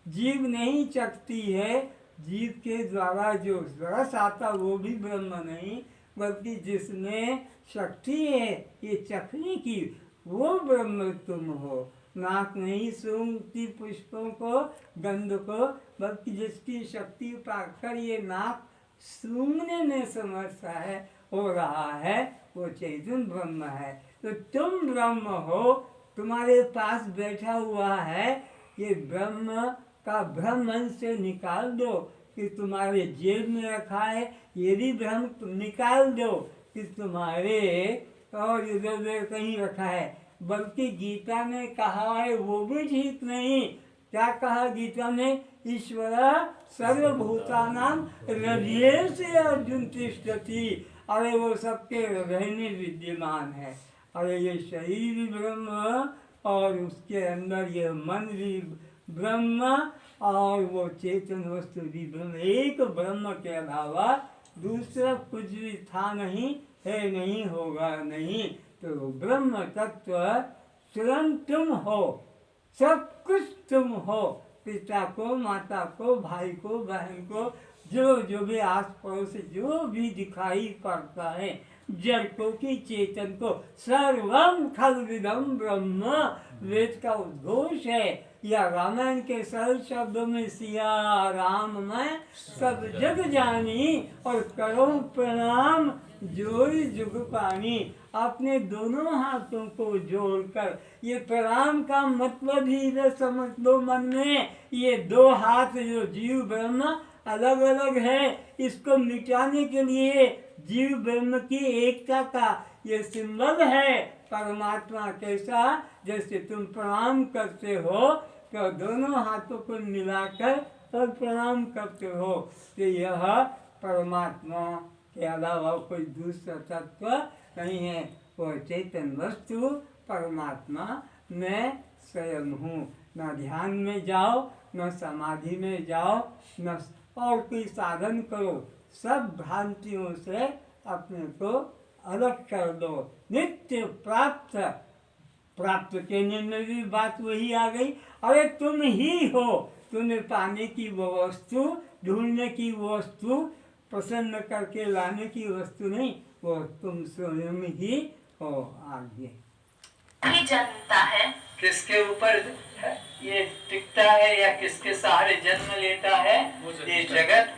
जीव नहीं चखती है, जीव के द्वारा जो रस आता वो भी ब्रह्म नहीं, बल्कि जिसमें शक्ति है ये चखने की, वो ब्रह्म तुम हो। नाक नहीं सूंघती पुष्पों को, गंध को, बल्कि जिसकी शक्ति पाकर ये नाक सूंघने में समर्थ है, हो रहा है, वो चैतन्य ब्रह्म है। तो तुम ब्रह्म हो, तुम्हारे पास बैठा हुआ है। ये ब्रह्म का भ्रम मन से निकाल दो कि तुम्हारे जेब में रखा है, ये भी भ्रम निकाल दो कि तुम्हारे और इधर उधर कहीं रखा है। बल्कि गीता में कहा है वो भी ठीक नहीं। क्या कहा गीता में? ईश्वर सर्वभूतानां हृदय से अर्जुन तिष्ठति। अरे वो सबके हृदय में विद्यमान है। अरे ये शरीर भी ब्रह्म और उसके अंदर ये मन भी ब्रह्म और वो चेतन वस्तु भी ब्रह्म। एक ब्रह्म के अलावा दूसरा कुछ भी था नहीं, है नहीं, होगा नहीं। तो ब्रह्म तत्व स्वयं तुम हो, सब कुछ तुम हो। पिता को, माता को, भाई को, बहन को, जो भी आस पड़ोस जो भी दिखाई पड़ता है, जड़ को कि चेतन को, सर्वम खल्विदम ब्रह्म वेद का उद्घोष है। या रामायण के सरल शब्दों में सिया राम मैं सब जग जानी और करो प्रणाम जोड़ी जुग पानी। अपने दोनों हाथों को जोड़कर, ये प्रणाम का मतलब ही न समझ लो मन में। ये दो हाथ जो जीव ब्रह्म अलग अलग है, इसको मिटाने के लिए जीव ब्रह्म की एकता का ये सिंबल है। परमात्मा कैसा? जैसे तुम प्रणाम करते हो तो दोनों हाथों को मिलाकर और प्रणाम करते हो। तो यह परमात्मा के अलावा कोई दूसरा तत्व नहीं है। वो चेतन वस्तु परमात्मा मैं स्वयं हूँ। न ध्यान में जाओ, न समाधि में जाओ, न और कोई साधन करो, सब भ्रांतियों से अपने को अलग कर दो। नित्य प्राप्त, प्राप्त करने में भी बात वही आ गई, अरे तुम ही हो, तुम्हें पाने की वो वस्तु, ढूंढने की वो वस्तु, प्रसन्न करके लाने की वस्तु नहीं, वो तुम स्वयं ही हो। आगे ही जन्मता है, किसके ऊपर ये टिकता है या किसके सहारे जन्म लेता है ये जगत?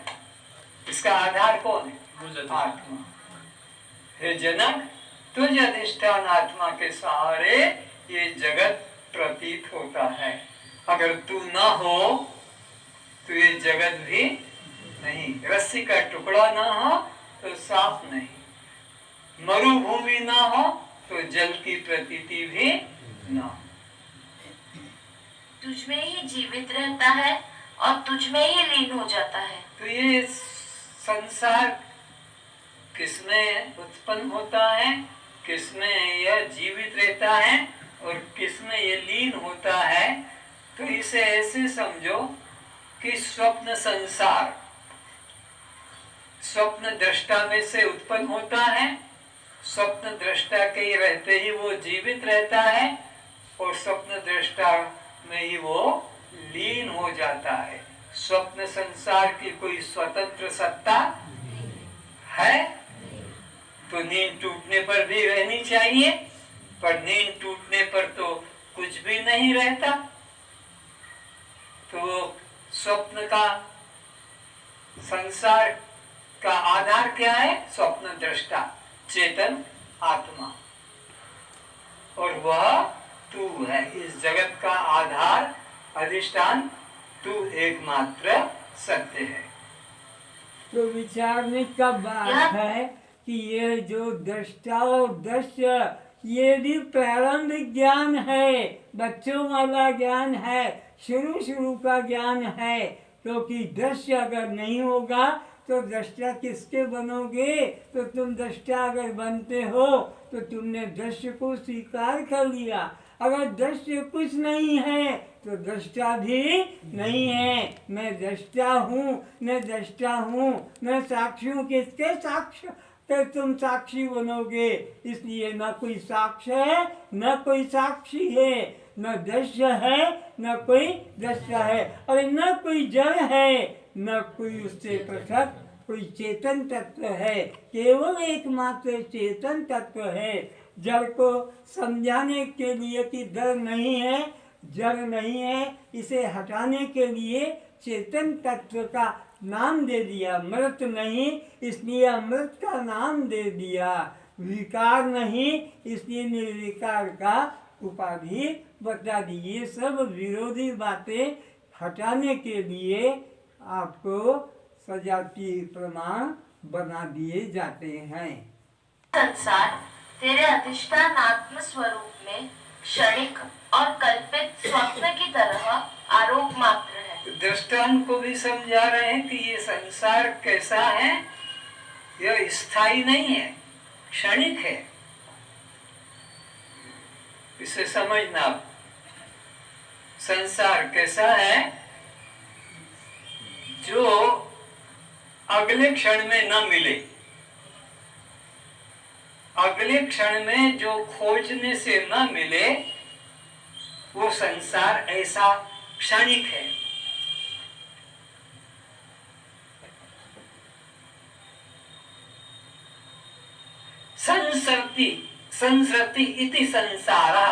इसका आधार कौन है? आत्मा। हे जनक, तुझ अधिष्ठान आत्मा के सहारे ये जगत प्रतीत होता है। अगर तू न हो तो ये जगत भी नहीं। रस्सी का टुकड़ा ना हो तो सांप नहीं, मरुभूमि ना हो तो जल की प्रतीति भी ना। तुझ में ही जीवित रहता है और तुझ में ही लीन हो जाता है। तो ये संसार किसमें उत्पन्न होता है, किसमें यह जीवित रहता है और किसमें ये लीन होता है? तो इसे ऐसे समझो कि स्वप्न संसार स्वप्न दृष्टा में से उत्पन्न होता है। स्वप्न दृष्टा के ही रहते ही वो जीवित रहता है और स्वप्न दृष्टा में ही वो लीन हो जाता है। स्वप्न संसार की कोई स्वतंत्र सत्ता है? तो नींद टूटने पर भी रहनी चाहिए, पर नींद टूटने पर तो कुछ भी नहीं रहता। तो स्वप्न का, संसार का आधार क्या है? स्वप्न दृष्टा, चेतन आत्मा, और वह तू है। इस जगत का आधार, अधिष्ठान तू एकमात्र सत्य है। तो विचारने का बात है कि ये जो दृष्टा और दृश्य, ये भी प्रारंभिक ज्ञान है, बच्चों वाला ज्ञान है, शुरू का ज्ञान है। क्योंकि दृश्य अगर नहीं होगा तो दृष्टा किसके बनोगे? तो तुम दृष्टा अगर बनते हो तो तुमने दृश्य को स्वीकार कर लिया। अगर दृश्य कुछ नहीं है तो दृष्टा भी नहीं है। मैं दृष्टा हूँ, मैं दृष्टा हूँ, मैं साक्षी हूँ। किसके साक्ष्य तो तुम साक्षी बनोगे? इसलिए न कोई साक्ष्य है, न कोई साक्षी है, न दृश्य है, न कोई दृष्टा है, और न कोई जड़ है, न कोई उससे पृथक कोई चेतन तत्व है। केवल एकमात्र चेतन तत्व है। जड़ को समझाने के लिए कि डर नहीं है, जड़ नहीं है, इसे हटाने के लिए चेतन तत्व का नाम दे दिया। मृत नहीं, इसलिए अमृत का नाम दे दिया। विकार नहीं, इसलिए निर्विकार का उपाधि बता दी। ये सब विरोधी बातें हटाने के लिए आपको सजातीय प्रमाण बना दिए जाते हैं। संसार तेरे अधिष्ठान आत्म स्वरूप में क्षणिक और कल्पित स्वप्न की तरह आरोप मात्र है। दृष्टांत को भी समझा रहे हैं कि ये संसार कैसा है, यह स्थायी नहीं है, क्षणिक है। इसे समझना। संसार कैसा है? जो अगले क्षण में न मिले, अगले क्षण में जो खोजने से न मिले, वो संसार ऐसा क्षणिक है। संसरति संसरति इति संसारा,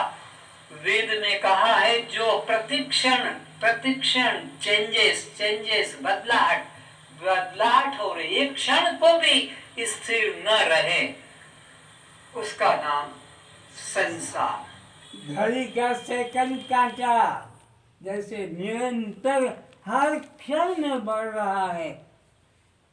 वेद में कहा है जो प्रतिक्षण चेंजेस बदलाहट हो रही, एक क्षण को भी स्थिर न रहे, उसका नाम संसार। घड़ी का सेकंड कांटा जैसे निरंतर हर क्षण में बढ़ रहा है,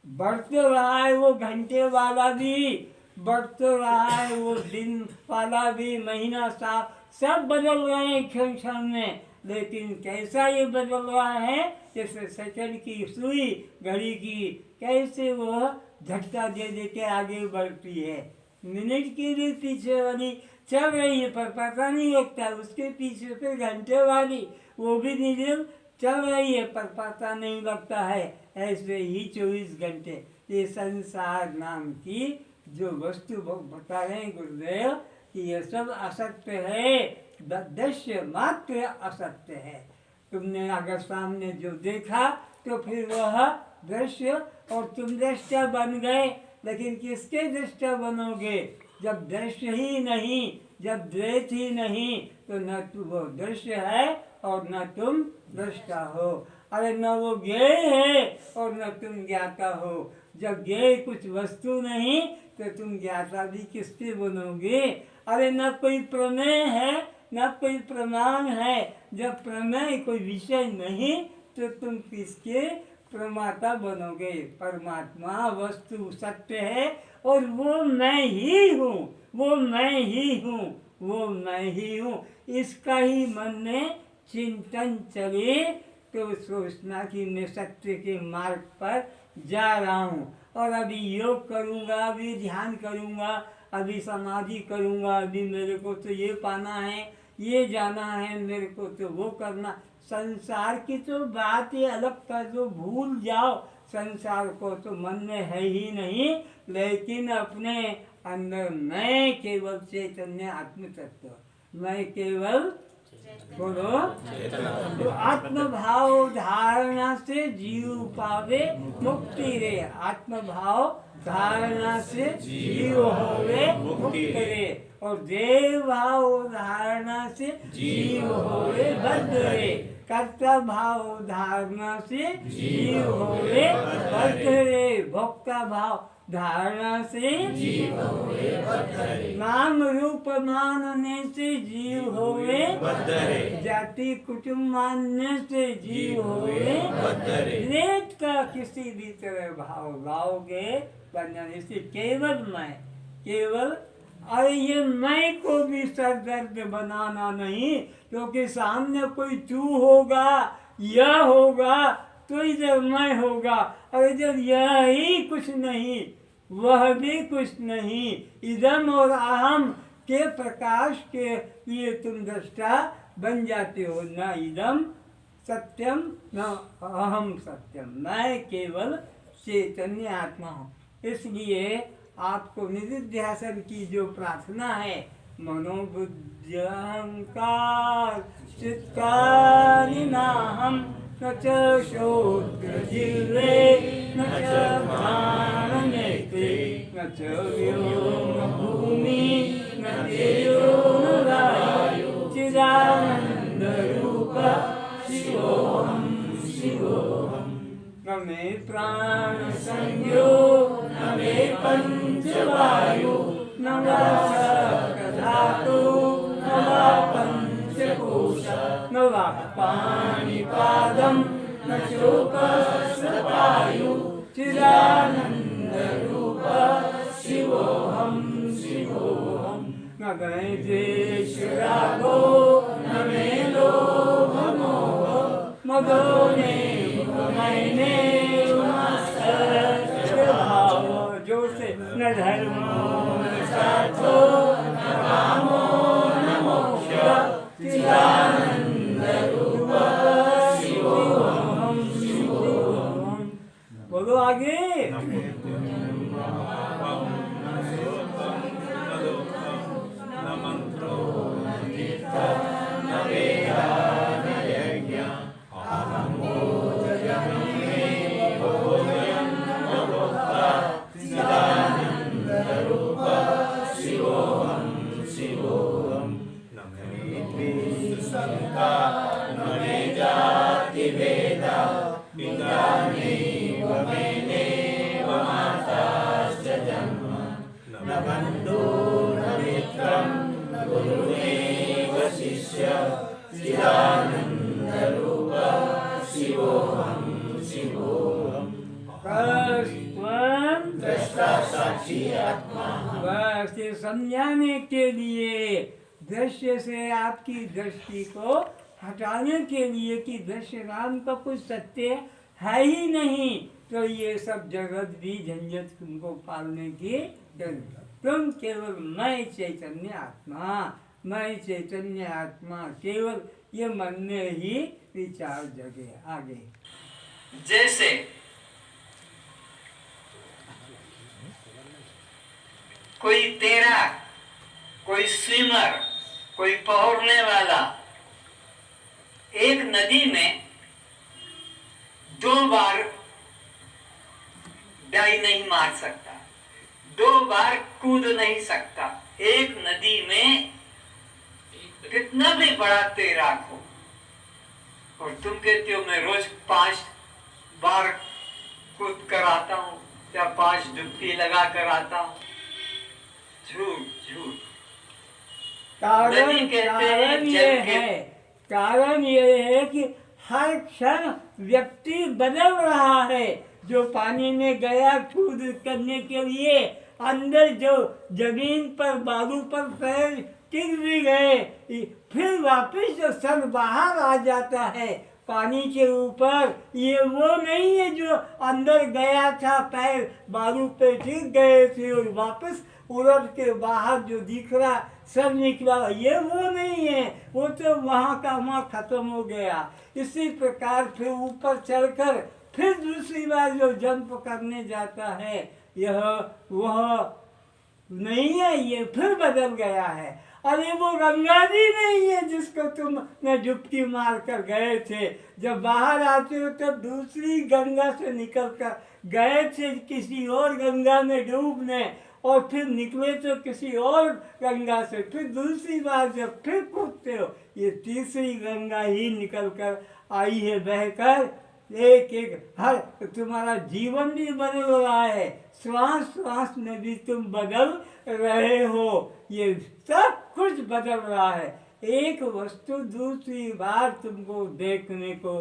बढ़ तो रहा है वो घंटे वाला भी, बढ़ तो रहा है वो दिन वाला भी, महीना साल सब बदल रहे हैं क्षण क्षण में। लेकिन कैसा ये बदल रहा है? जैसे सेकंड की सुई घड़ी की कैसे वो झटका दे दे के आगे बढ़ती है। मिनट की भी पीछे वाली चल रही है पर पता नहीं लगता, उसके पीछे फिर घंटे वाली, वो भी नीडल चल रही है पर पता नहीं लगता है। ऐसे ही 24 घंटे ये संसार नाम की जो वस्तु बता रहे हैं गुरुदेव कि ये सब असत्य है, दृश्य मात्र असत्य है। तुमने अगर सामने जो देखा तो फिर वह दृश्य और तुम दृष्टा बन गए, लेकिन किसके दृष्टा बनोगे जब दृश्य ही नहीं, जब द्वैत ही नहीं, तो न तो वो दृश्य है और न तुम दृष्टा हो। अरे न वो ज्ञेय है और न तुम ज्ञाता हो। जब ज्ञेय कुछ वस्तु नहीं तो तुम ज्ञाता भी किसके बनोगे? अरे न कोई प्रमेय है न कोई प्रमाण है। जब प्रमेय कोई विषय नहीं तो तुम किसके प्रमाता बनोगे? परमात्मा वस्तु सत्य है और वो मैं ही हूँ, वो मैं ही हूँ, वो मैं ही हूँ। इसका ही मन में चिंतन चले तो सोचना कि मैं सत्य के मार्ग पर जा रहा हूँ और अभी योग करूँगा, अभी ध्यान करूँगा, अभी समाधि करूँगा, अभी मेरे को तो ये पाना है, ये जाना है, मेरे को तो वो करना। संसार की तो बात ही अलग कर दो, भूल जाओ। संसार को तो मन में है ही नहीं, लेकिन अपने अंदर मैं केवल चैतन्य आत्म तत्व, मैं केवल बोलो तो आत्मभाव धारणा से जीव पावे मुक्ति रे। आत्मभाव धारणा से जीव होवे मुक्ति रे और देव भाव धारणा से जीव होवे बद्ध रे। कर्ता भाव धारणा से जीव होवे बद्ध रे। भोक्ता भाव धारणा से जीव होवे बद्ध रे। नाम रूप मानने से जीव होवे बद्ध रे। जाति कुटुंब मानने से जीव होवे बद्ध रे। द्वैत का किसी भी तरह भाव लाओगे बंधन से केवल मैं, केवल अरे ये मैं को भी सरदर्द बनाना नहीं, क्योंकि सामने कोई तू होगा, यह होगा तो इधर मैं होगा और इधर यह ही कुछ नहीं, वह भी कुछ नहीं। इदम और अहम के प्रकाश के लिए तुम दृष्टा बन जाते हो। न इदम सत्यम न अहम सत्यम, मैं केवल चैतन्य आत्मा हूँ। इसलिए आपको निधिध्यासन की जो प्रार्थना है, मनोबुद्धि अहंकार चित्कारिणाहम न च श्रोत्र जिह्वे न च घ्राण नेत्रे न च व्योम भूमि न तेजो न वायु चिदानंद रूप शिवोहम शिवोहम। न मे प्राण संज्ञो न मे पंचवायु न वा धातु न वा पंचकोश न वा पाणिपादं न चोपस्पायु चिदानंद रूप शिवोहम शिवोहम। न मे द्वेष रागो न मे लोभ मोह मदो मैंने भाव जोर से न धर्मो न सार्थो न कामो न मोक्ष चिदानंद रूप शिवोहम शिवोहम। बोलो आगे। बस ये समझाने के लिए, दृश्य से आपकी दृष्टि को हटाने के लिए कि दृश्य नाम का कुछ सत्य है ही नहीं, तो ये सब जगत भी झंझट तुमको पालने की जरूरत। तुम केवल मैं चैतन्य आत्मा केवल ये मन में ही विचार जगे। आगे जैसे कोई तैराक, कोई स्विमर, कोई पहुंचने वाला एक नदी में 2 बार डाई नहीं मार सकता, 2 बार कूद नहीं सकता। एक नदी में कितना भी बड़ा तैराक हो, और तुम कहते हो मैं रोज 5 बार कूद कर आता हूँ या 5 डुबकी लगा कर आता हूँ। झूठ झूठ। कारण नदी कहते हैं कारण जल ये के- है, कारण ये है कि हर क्षण व्यक्ति बदल रहा है। जो पानी में गया कूद करने के लिए, अंदर जो जमीन पर बालू पर पैर टिक भी गए, फिर वापस जो सर बाहर आ जाता है पानी के ऊपर, ये वो नहीं है जो अंदर गया था, पैर बालू पे टिक गए थे और वापस उलट के बाहर जो दिख रहा सब निकला, ये वो नहीं है। वो तो वहाँ का वहाँ खत्म हो गया। इसी प्रकार फिर ऊपर चढ़कर फिर दूसरी बार जो जंप करने जाता है, यह वह नहीं है, ये फिर बदल गया है। अरे वो गंगा जी नहीं है जिसको तुम डुबकी मार कर गए थे। जब बाहर आते हो तब दूसरी गंगा से निकल कर गए थे किसी और गंगा में डूबने, और फिर निकले तो किसी और गंगा से, फिर दूसरी बार जब फिर कूदते हो, ये तीसरी गंगा ही निकल कर आई है बहकर। एक एक हर तुम्हारा जीवन भी बदल रहा है, श्वास श्वास में भी तुम बदल रहे हो, ये सब कुछ बदल रहा है। एक वस्तु दूसरी बार तुमको देखने को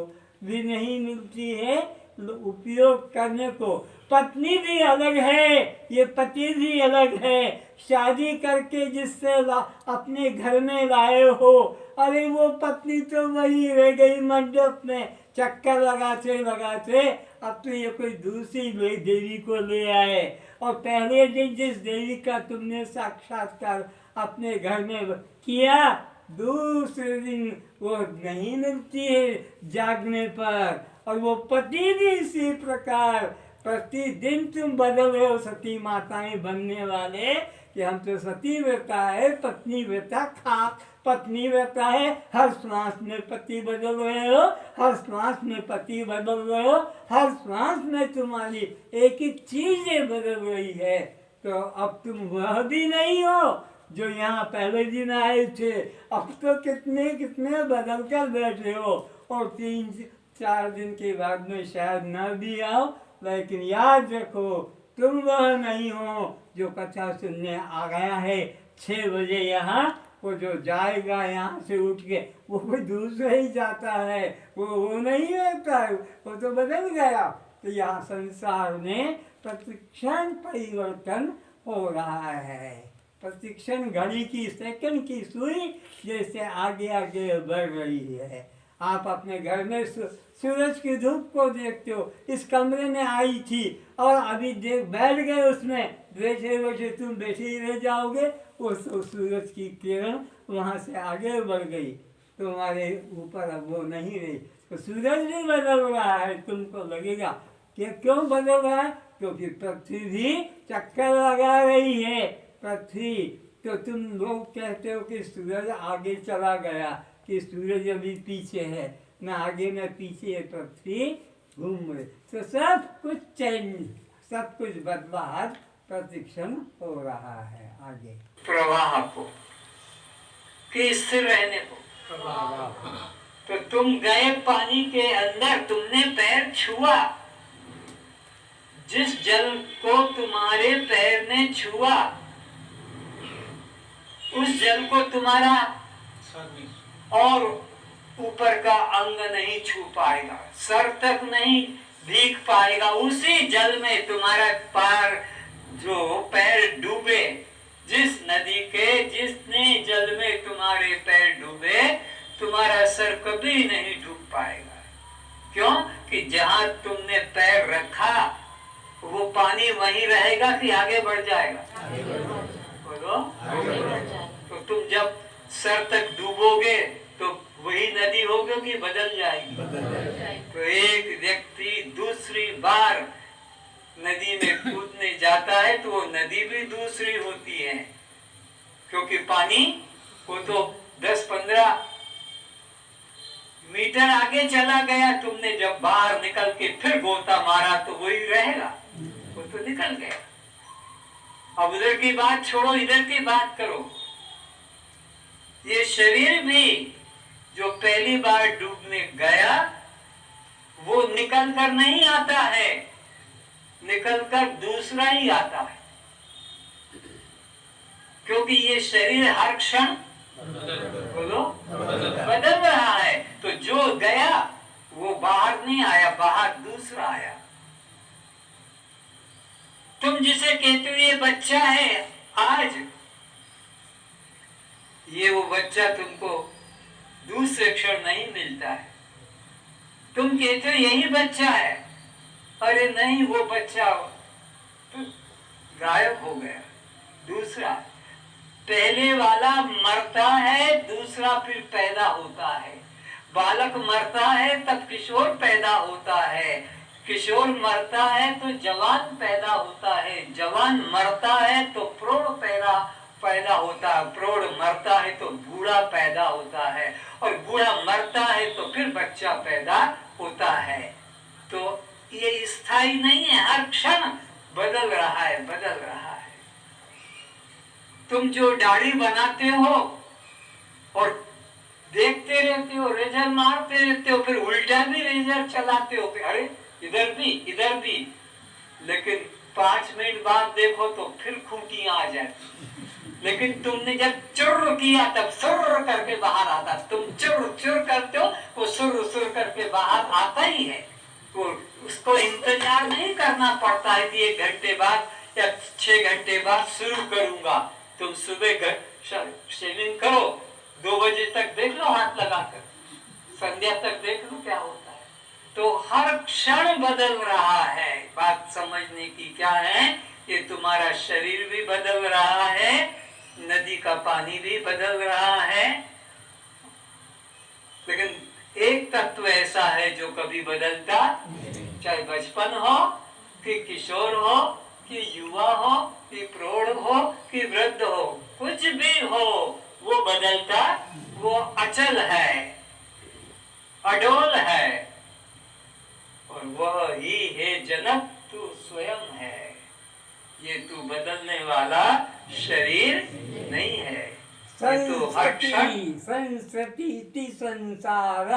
भी नहीं मिलती है, उपयोग करने को। पत्नी भी अलग है, ये पति भी अलग है। शादी करके जिससे अपने घर में लाए हो, अरे वो पत्नी तो वही रह गई मंडप में चक्कर लगाते लगाते। अब तो ये कोई दूसरी देवी को ले आए, और पहले दिन जिस देवी का तुमने साक्षात्कार अपने घर में किया, दूसरे दिन वो नहीं मिलती है जागने पर। और वो पति भी इसी प्रकार प्रतिदिन तुम बदल रहे हो, सती माताएं बनने वाले, कि हम तो सती व्रता है, पत्नी व्रता पत्नी व्रता है। हर श्वास में पति बदल रहे हो, हर श्वास में पति बदल रहे हो, हर श्वास में तुम्हारी एक ही चीजें बदल रही है। तो अब तुम वह भी नहीं हो जो यहाँ पहले दिन आए थे। अब तो कितने कितने बदल कर बैठे हो, और 3-4 दिन के बाद में शायद न भी आओ, लेकिन याद रखो तुम वह नहीं हो जो कथा सुनने आ गया है 6 बजे यहाँ। वो जो जाएगा यहाँ से उठ के, वो कोई दूसरा ही जाता है, वो नहीं रहता है, वो तो बदल गया। तो यहाँ संसार में प्रतिक्षण परिवर्तन हो रहा है। प्रतिक्षण घड़ी की सेकंड की सुई जैसे आगे आगे बढ़ रही है। आप अपने घर में सूरज की धूप को देखते हो, इस कमरे में आई थी और अभी देख बैठ गए उसमें, बैठे बैठे तुम बैठे ही रह जाओगे। वो सूरज की किरण वहाँ से आगे बढ़ गई, तुम्हारे ऊपर अब वो नहीं रही। तो सूरज भी बदल रहा है, तुमको लगेगा कि क्यों बदल रहा है, क्योंकि पृथ्वी भी चक्कर लगा रही है। पृथ्वी तो तुम लोग कहते हो कि सूरज आगे चला गया, कि सूरज अभी पीछे है, न आगे न पीछे है, पृथ्वी घूम रही। तो सब कुछ चेंज, सब कुछ बदलाव प्रतिक्षण हो रहा है। आगे प्रवाह को कि स्थिर रहने को। तो तुम गए पानी के अंदर, तुमने पैर छुआ, जिस जल को तुम्हारे पैर ने छुआ उस जल को तुम्हारा और ऊपर का अंग नहीं छू पाएगा, सर तक नहीं भीग पाएगा। उसी जल में तुम्हारा पैर डूबे, जिस नदी के जिसने जल में तुम्हारे पैर डूबे, तुम्हारा सर कभी नहीं डूब पाएगा। क्यों? कि जहां तुमने पैर रखा वो पानी वहीं रहेगा कि आगे बढ़ जाएगा? बोलो। आगे बढ़ जाए। तो तुम जब सर तक डूबोगे तो वही नदी होगी कि बदल जाएगी? तो एक व्यक्ति दूसरी बार नदी में कूदने जाता है तो वो नदी भी दूसरी होती है, क्योंकि पानी वो तो 10-15 मीटर आगे चला गया, तुमने जब बाहर निकल के फिर गोता मारा तो वही रहेगा, वो तो निकल गया। अब उधर की बात छोड़ो, इधर की बात करो। ये शरीर भी जो पहली बार डूबने गया वो निकल कर नहीं आता है, निकल कर दूसरा ही आता है, क्योंकि ये शरीर हर क्षण बोलो बदल रहा है। तो जो गया वो बाहर नहीं आया, बाहर दूसरा आया। तुम जिसे कहते हो ये बच्चा है आज, ये वो बच्चा तुमको दूसरे क्षण नहीं मिलता है। तुम कहते हो यही बच्चा है, अरे नहीं वो बच्चा तो गायब हो गया, दूसरा। पहले वाला मरता है, दूसरा फिर पैदा होता है। बालक मरता है तब किशोर पैदा होता है, किशोर मरता है तो जवान पैदा होता है, जवान मरता है तो प्रौढ़ पैदा होता है, प्रौढ़ मरता है तो बूढ़ा पैदा होता है, और बूढ़ा मरता है तो फिर बच्चा पैदा होता है। तो ये स्थायी नहीं है, हर क्षण बदल रहा है, बदल रहा है। तुम जो दाढ़ी बनाते हो और देखते रहते हो, रेजर मारते रहते हो, फिर उल्टा भी रेजर चलाते हो, अरे इधर भी, लेकिन 5 मिनट बाद देखो तो फिर खूंटियां आ जाती। लेकिन तुमने जब चुर किया तब सुर करके बाहर आता। तुम चुर करते हो, वो सुर करके बाहर आता ही है। तो उसको इंतजार नहीं करना पड़ता है कि 1 घंटे बाद या 6 घंटे बाद शुरू करूंगा। तुम सुबह शेविंग करो, 2 बजे तक देख लो हाथ लगाकर, संध्या तक देख लो क्या होता है। तो हर क्षण बदल रहा है। बात समझने की क्या है, ये तुम्हारा शरीर भी बदल रहा है, नदी का पानी भी बदल रहा है, लेकिन एक तत्व ऐसा है जो कभी बदलता, चाहे बचपन हो कि किशोर हो कि युवा हो कि प्रौढ़ हो कि वृद्ध हो, कुछ भी हो, वो बदलता, वो अचल है, अडोल है, और वह ही है जनक, तू स्वयं है। ये तू बदलने वाला शरीर नहीं है। ये तो हर क्षण संस्कृति संसार,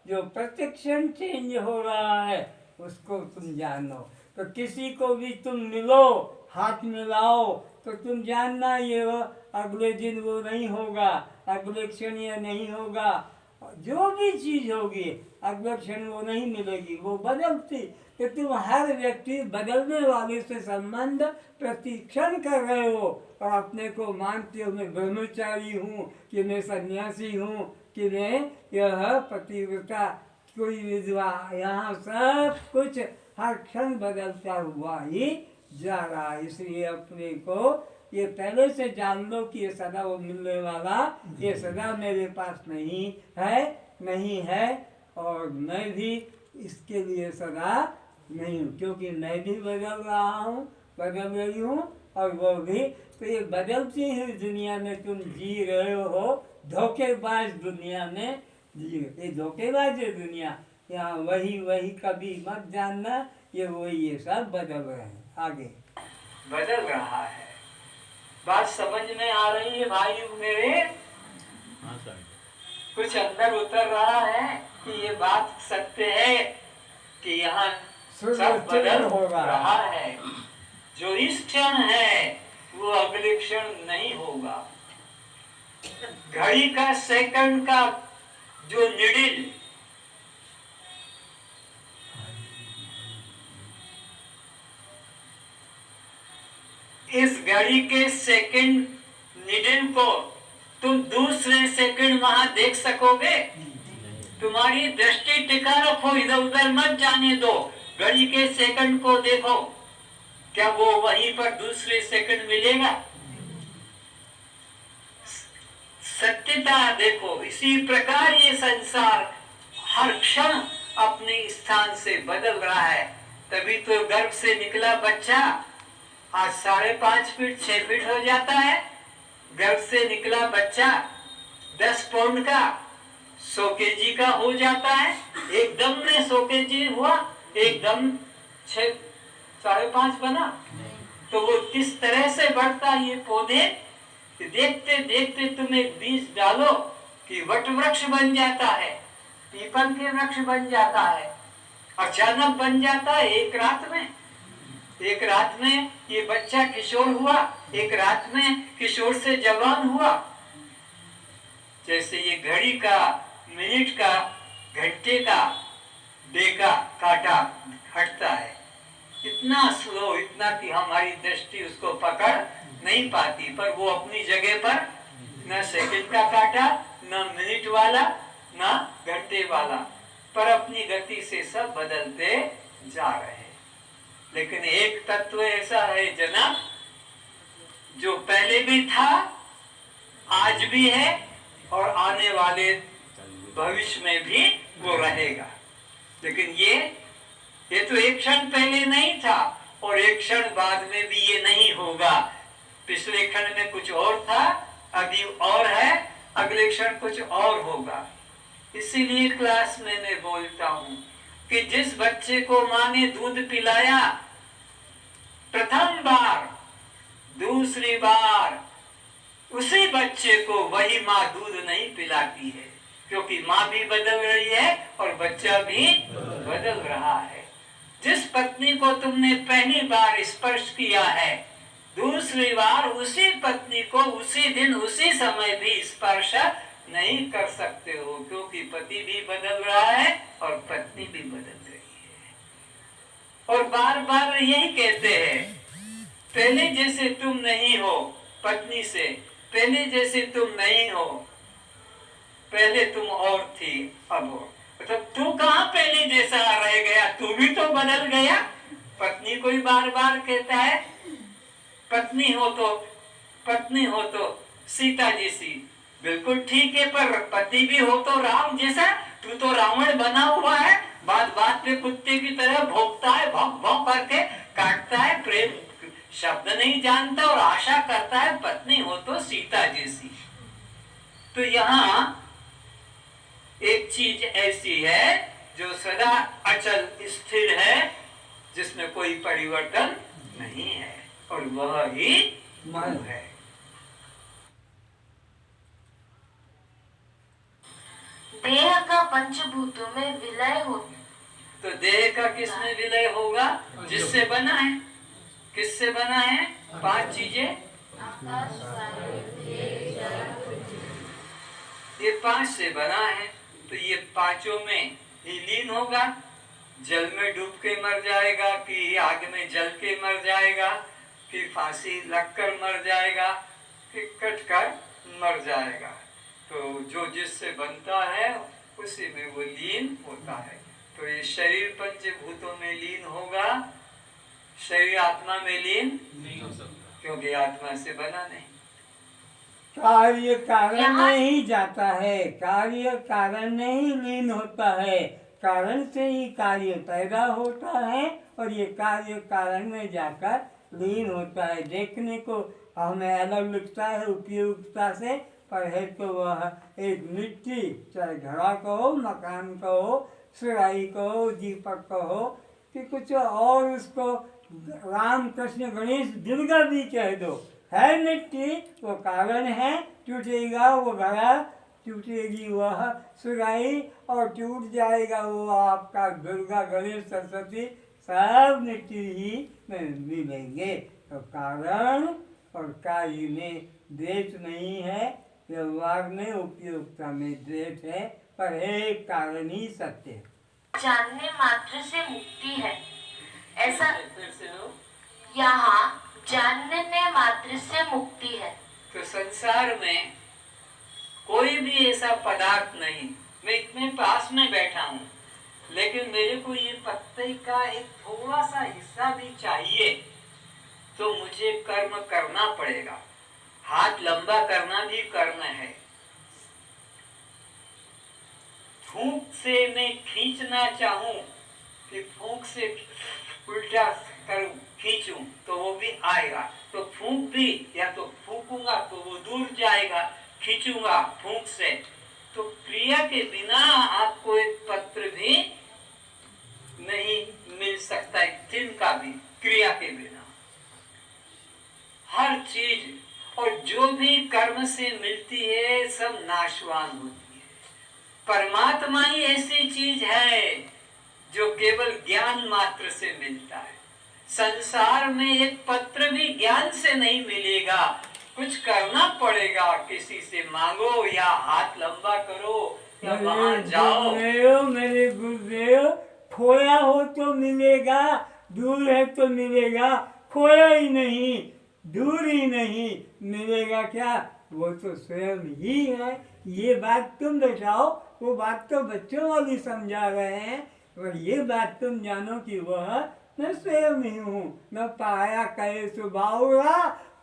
जो प्रतिक्षण चेंज हो रहा है उसको तुम जानो। तो किसी को भी तुम मिलो, हाथ मिलाओ, तो तुम जानना ये वो अगले दिन वो नहीं होगा, अगले क्षण ये नहीं होगा। जो भी चीज होगी अगले क्षण वो नहीं मिलेगी, वो बदलती। तो तुम हर व्यक्ति बदलने वाले से संबंध प्रतिक्षण कर रहे हो, और अपने को मानते हो मैं ब्रह्मचारी हूँ, कि मैं सन्यासी हूँ, कि मैं यह पतिव्रता, कोई विधवा, यहाँ सब कुछ हर क्षण बदलता हुआ ही जा रहा है। इसलिए अपने को ये पहले से जान लो कि ये सदा वो मिलने वाला, ये सदा मेरे पास नहीं है, और मैं भी इसके लिए सदा नहीं हूँ, क्योंकि मैं भी बदल रहा हूँ, बदल रही हूँ, और वो भी। तो ये बदलती हुई दुनिया में तुम जी रहे हो, धोखेबाज दुनिया में जी, ये धोखेबाज है दुनिया। यहाँ वही कभी मत जानना, ये वही, ये सब बदल रहे हैं, आगे बदल रहा है। बात समझ में आ रही है भाई मेरे? कुछ अंदर उतर रहा है कि ये बात सत्य है कि यहाँ सब बदल रहा है। जो इस क्षण है वो अगले क्षण नहीं होगा। घड़ी का सेकंड का जो निडिल, इस घड़ी के सेकंड निडिल को तुम दूसरे सेकंड वहां देख सकोगे? तुम्हारी दृष्टि टिका रखो, इधर उधर मत जाने दो, घड़ी के सेकंड को देखो, क्या वो वहीं पर दूसरे सेकंड मिलेगा? सत्यता देखो, इसी प्रकार ये संसार हर क्षण अपने स्थान से बदल रहा है। तभी तो गर्भ से निकला बच्चा आज 5.5 फीट 6 फीट हो जाता है। गर्भ से निकला बच्चा 10 पाउंड का 100 केजी का हो जाता है। एकदम में 100 केजी हुआ, एकदम 6 5.5 बना। तो वो किस तरह से बढ़ता है ये पौधे, देखते देखते तुम एक बीज डालो कि वट वृक्ष बन जाता है, पीपल के वृक्ष बन जाता है, अचानक बन जाता है एक रात में। एक रात में ये बच्चा किशोर हुआ, एक रात में किशोर से जवान हुआ। जैसे ये घड़ी का, मिनट का, घंटे का, डे का काटा हटता है, इतना स्लो, इतना कि हमारी दृष्टि उसको पकड़ नहीं पाती, पर वो अपनी जगह पर न सेकंड का काटा, न मिनट वाला, न घंटे वाला, पर अपनी गति से सब बदलते जा रहे हैं। लेकिन एक तत्व ऐसा है जनक, जो पहले भी था, आज भी है और आने वाले भविष्य में भी वो रहेगा। लेकिन ये तो एक क्षण पहले नहीं था और एक क्षण बाद में भी ये नहीं होगा। पिछले क्षण में कुछ और था, अभी और है, अगले क्षण कुछ और होगा। इसीलिए क्लास में मैं बोलता हूँ कि जिस बच्चे को माँ ने दूध पिलाया प्रथम बार, दूसरी बार उसी बच्चे को वही माँ दूध नहीं पिलाती है, क्योंकि माँ भी बदल रही है और बच्चा भी बदल रहा है। जिस पत्नी को तुमने पहली बार स्पर्श किया है, दूसरी बार उसी पत्नी को उसी दिन उसी समय भी स्पर्श नहीं कर सकते हो, क्योंकि पति भी बदल रहा है और पत्नी भी बदल रही है। और बार बार यही कहते हैं, पहले जैसे तुम नहीं हो पत्नी से, पहले जैसे तुम नहीं हो, पहले तुम और थी अब हो। मतलब तू कहाँ पहले जैसा रह गया, तू भी तो बदल गया। पत्नी को ही बार बार कहता है, पत्नी हो तो सीता जैसी, बिल्कुल ठीक है, पर पति भी हो तो राम जैसा। तू तो रावण बना हुआ है, बात बात पे कुत्ते की तरह भौंकता है, भौंक भौंक करके काटता है, प्रेम शब्द नहीं जानता और आशा करता है पत्नी हो तो सीता जैसी। तो यहाँ एक चीज ऐसी है जो सदा अचल स्थिर है, जिसमें कोई परिवर्तन नहीं है, और वह ही मन है। देह का पंचभूतों में विलय हो। तो देह का किसमें विलय होगा? जिससे बना है। किससे बना है? 5 चीजें, ये 5 से बना है। तो ये 5 में ही लीन होगा। जल में डूब के मर जाएगा, कि आग में जल के मर जाएगा, कि फांसी लगकर मर जाएगा, कि कट कर मर जाएगा। तो जो जिससे बनता है उसी में वो लीन होता है। तो ये शरीर पंचभूतों में लीन होगा, शरीर आत्मा में लीन नहीं हो सकता, क्योंकि आत्मा से बना नहीं। कार्य कारण में ही जाता है, कार्य कारण में ही लीन होता है, कारण से ही कार्य पैदा होता है और ये कार्य कारण में जाकर लीन होता है। देखने को हमें अलग लगता है उपयोगिता से, पर है तो वह एक मिट्टी, चाहे घड़ा कहो, मकान कहो, सुराही कहो, दीपक कहो, कि कुछ और उसको राम कृष्ण गणेश दुर्गा भी कह दो, है मिट्टी, वो कारण है। टूटेगा वो घड़ा, टूटेगी वह सुराही, और टूट जाएगा वो आपका दुर्गा गणेश सरस्वती, सब मिट्टी ही में मिलेंगे। तो कारण और कार्य में द्वेष नहीं है, व्यवहार में उपयोगिता में द्वेष है, पर एक कारण ही सत्य है। जानने मात्र से मुक्ति है, ऐसा फिर से लो। यहाँ जानने मात्र से मुक्ति है। तो संसार में कोई भी ऐसा पदार्थ नहीं, मैं इतने पास में बैठा हूँ, लेकिन मेरे को ये पत्ते का एक थोड़ा सा हिस्सा भी चाहिए, तो मुझे कर्म करना पड़ेगा। हाथ लंबा करना भी कर्म है, फूंक से मैं खींचना चाहूं कि फूंक से उल्टा करूं खींचूं तो वो भी आएगा। तो फूंक भी या तो फूंकूंगा तो वो दूर जाएगा, खींचूंगा फूंक से। तो क्रिया के बिना आपको एक पत्र भी नहीं मिल सकता, एक चिन्ह का भी क्रिया के बिना। हर चीज और जो भी कर्म से मिलती है सब नाशवान होती है। परमात्मा ही ऐसी चीज है जो केवल ज्ञान मात्र से मिलता है। संसार में एक पत्र भी ज्ञान से नहीं मिलेगा, कुछ करना पड़ेगा, किसी से मांगो या हाथ लंबा करो या वहां जाओ। मेरे गुरुदेव, खोया हो तो मिलेगा, दूर है तो मिलेगा, खोया ही नहीं, दूर ही नहीं, मिलेगा क्या? वो तो स्वयं ही है। ये बात तुम बताओ, वो बात तो बच्चों वाली समझा रहे हैं, और ये बात तुम जानो कि वह मैं स्वयं ही हूँ। न पाया कहे सो बावरा,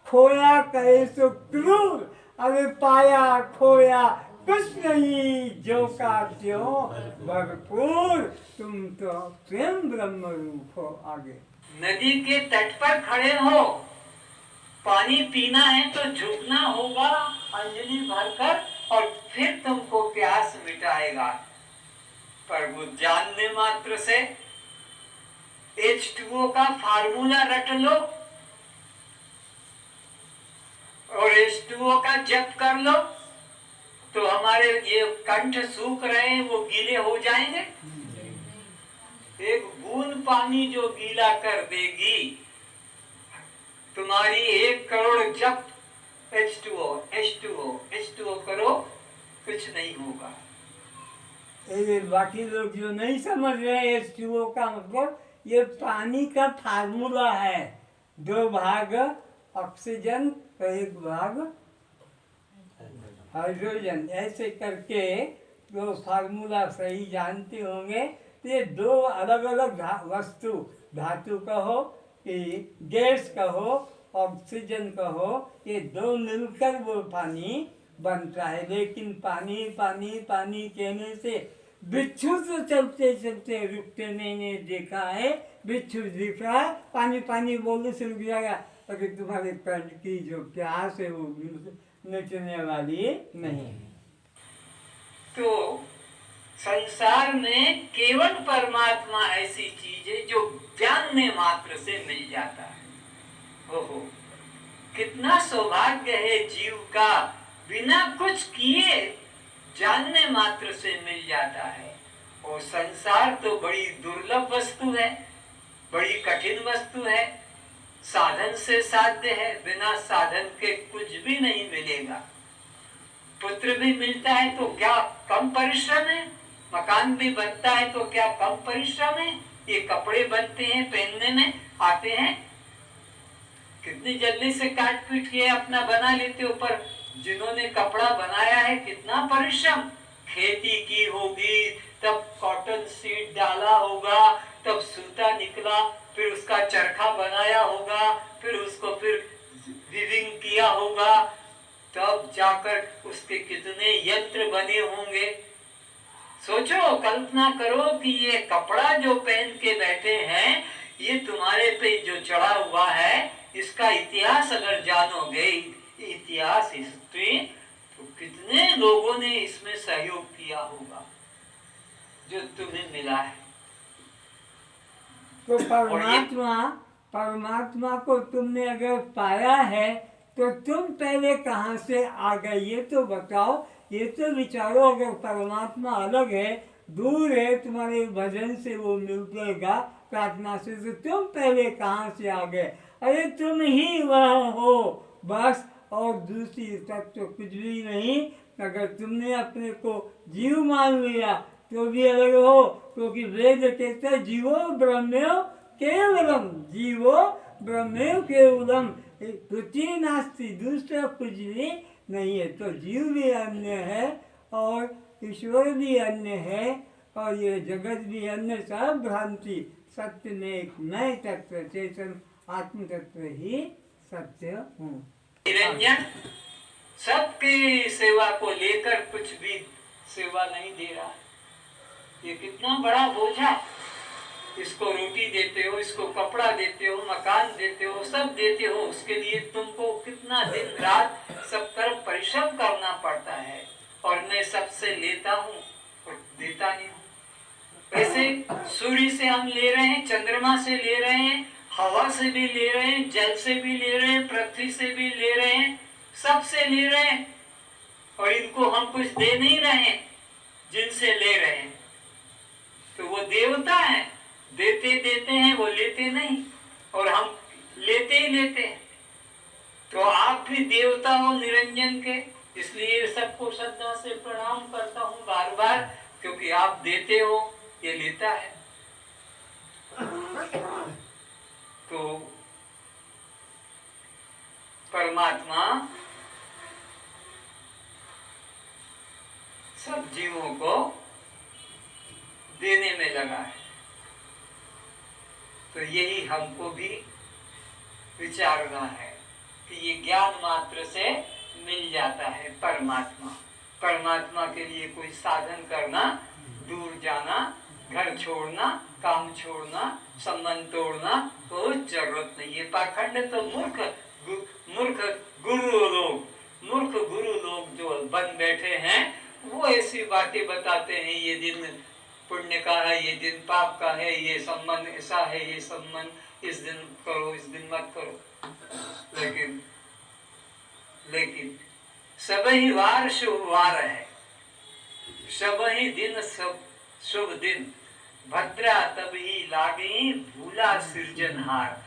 खोया कहे सो क्रूर। अरे पाया खोया कुछ नहीं, जो का त्यों भरपूर। तुम तो स्वयं ब्रह्म रूप हो। आगे नदी के तट पर खड़े हो, पानी पीना है तो झुकना होगा अंजलि भरकर, और फिर तुमको प्यास मिटाएगा। पर वो जानने मात्र से H2O का फार्मूला रट लो और H2O का जप कर लो तो हमारे ये कंठ सूख रहे हैं वो गीले हो जाएंगे। एक बूंद पानी जो गीला कर देगी, तुम्हारी 1 करोड़ जप H2O H2O H2O करो, कुछ नहीं होगा। ये बाकी लोग जो नहीं समझ रहे हैं H2O का मतलब, ये पानी का फार्मूला है। 2 भाग ऑक्सीजन और 1 भाग हाइड्रोजन, ऐसे करके जो फार्मूला सही जानते होंगे। ये 2 अलग अलग वस्तु, धातु कहो कि गैस कहो, ऑक्सीजन कहो, ये 2 मिलकर वो पानी बनता है। लेकिन पानी पानी पानी कहने से बिच्छू तो चलते चलते रुकते मैंने देखा है। बिच्छू दिख रहा है, पानी पानी बोलने से रुक जाएगा, अगर तुम्हारे कंठ की जो प्यास है वो मिटने वाली नहीं। तो संसार में केवल परमात्मा ऐसी चीज है जो जानने मात्र से मिल जाता है। ओहो, कितना सौभाग्य है जीव का, बिना कुछ किए जानने मात्र से मिल जाता है। और संसार तो बड़ी दुर्लभ वस्तु है, बड़ी कठिन वस्तु है, साधन से साध्य है, बिना साधन के कुछ भी नहीं मिलेगा। पुत्र भी मिलता है तो क्या कम परिश्रम है? मकान भी बनता है तो क्या कम परिश्रम है? ये कपड़े बनते हैं, पहनने में आते हैं, कितनी जल्दी से काट पीट के अपना बना लेते हो। पर जिन्होंने कपड़ा बनाया है कितना परिश्रम, खेती की होगी, तब कॉटन सीड डाला होगा, तब सूता निकला, फिर उसका चरखा बनाया होगा, फिर उसको फिर वीविंग किया होगा, तब जाकर उसके कितने यंत्र बने होंगे। सोचो, कल्पना करो कि ये कपड़ा जो पहन के बैठे हैं, ये तुम्हारे पे जो चढ़ा हुआ है, इसका इतिहास अगर जानोगे, इतिहास हिस्ट्री, तो कितने लोगों ने इसमें सहयोग किया होगा जो तुम्हें मिला है। तो परमात्मा को तुमने अगर पाया है तो तुम पहले कहाँ से आ गए, ये तो बताओ, ये तो विचारो। अगर परमात्मा अलग है, दूर है, तुम्हारे भजन से वो मिलेगा, प्रार्थना से, तो तुम पहले कहाँ से आ गए? अरे तुम ही वह हो बस, और दूसरी तत्व तो कुछ भी नहीं। अगर तुमने अपने को जीव मान लिया तो भी अलग हो, क्योंकि वेद कहते हैं जीवो ब्रह्मेव केवलम, जीवो ब्रह्मेव केवलम, तृतीय नास्ति, दूसरा कुछ भी नहीं है। तो जीव भी अन्य है और ईश्वर भी अन्य है, और ये जगत भी अन्य, सब भ्रांति। सत्य में एक मैं तत्व, चेतन आत्म तत्व ही सत्य हूँ। निरंजन सबकी सेवा को लेकर कुछ भी सेवा नहीं दे रहा, ये कितना बड़ा बोझा। इसको रोटी देते हो, इसको कपड़ा देते हो, मकान देते हो, सब देते हो, उसके लिए तुमको कितना दिन रात सब तरफ परिश्रम करना पड़ता है, और मैं सबसे लेता हूँ और देता नहीं हूँ। वैसे सूर्य से हम ले रहे हैं, चंद्रमा से ले रहे हैं, हवा से भी ले रहे हैं, जल से भी ले रहे हैं, पृथ्वी से भी ले रहे हैं, सबसे ले रहे हैं, और इनको हम कुछ दे नहीं रहे हैं जिनसे ले रहे हैं। तो वो देवता है, देते देते हैं, वो लेते नहीं, और हम लेते ही लेते हैं। तो आप भी देवता हो निरंजन के, इसलिए सबको श्रद्धा से प्रणाम करता हूँ बार बार, क्योंकि आप देते हो, ये लेता है। तो परमात्मा सब जीवों को देने में लगा है। तो यही हमको भी विचारना है कि ये ज्ञान मात्र से मिल जाता है परमात्मा। परमात्मा के लिए कोई साधन करना, दूर जाना, घर छोड़ना, काम छोड़ना, संबंध तोड़ना कोई जरूरत नहीं है। पाखंड तो मूर्ख गुरु लोग जो बन बैठे हैं, वो ऐसी बातें बताते हैं, ये दिन पुण्य का है, ये दिन पाप का है, ये संबंध ऐसा है, ये संबंध इस दिन करो, इस दिन मत करो। लेकिन सब ही वार शुभ वार है, सब ही दिन सब शुभ दिन, भद्रा तब ही लागी भूला सृजनहार।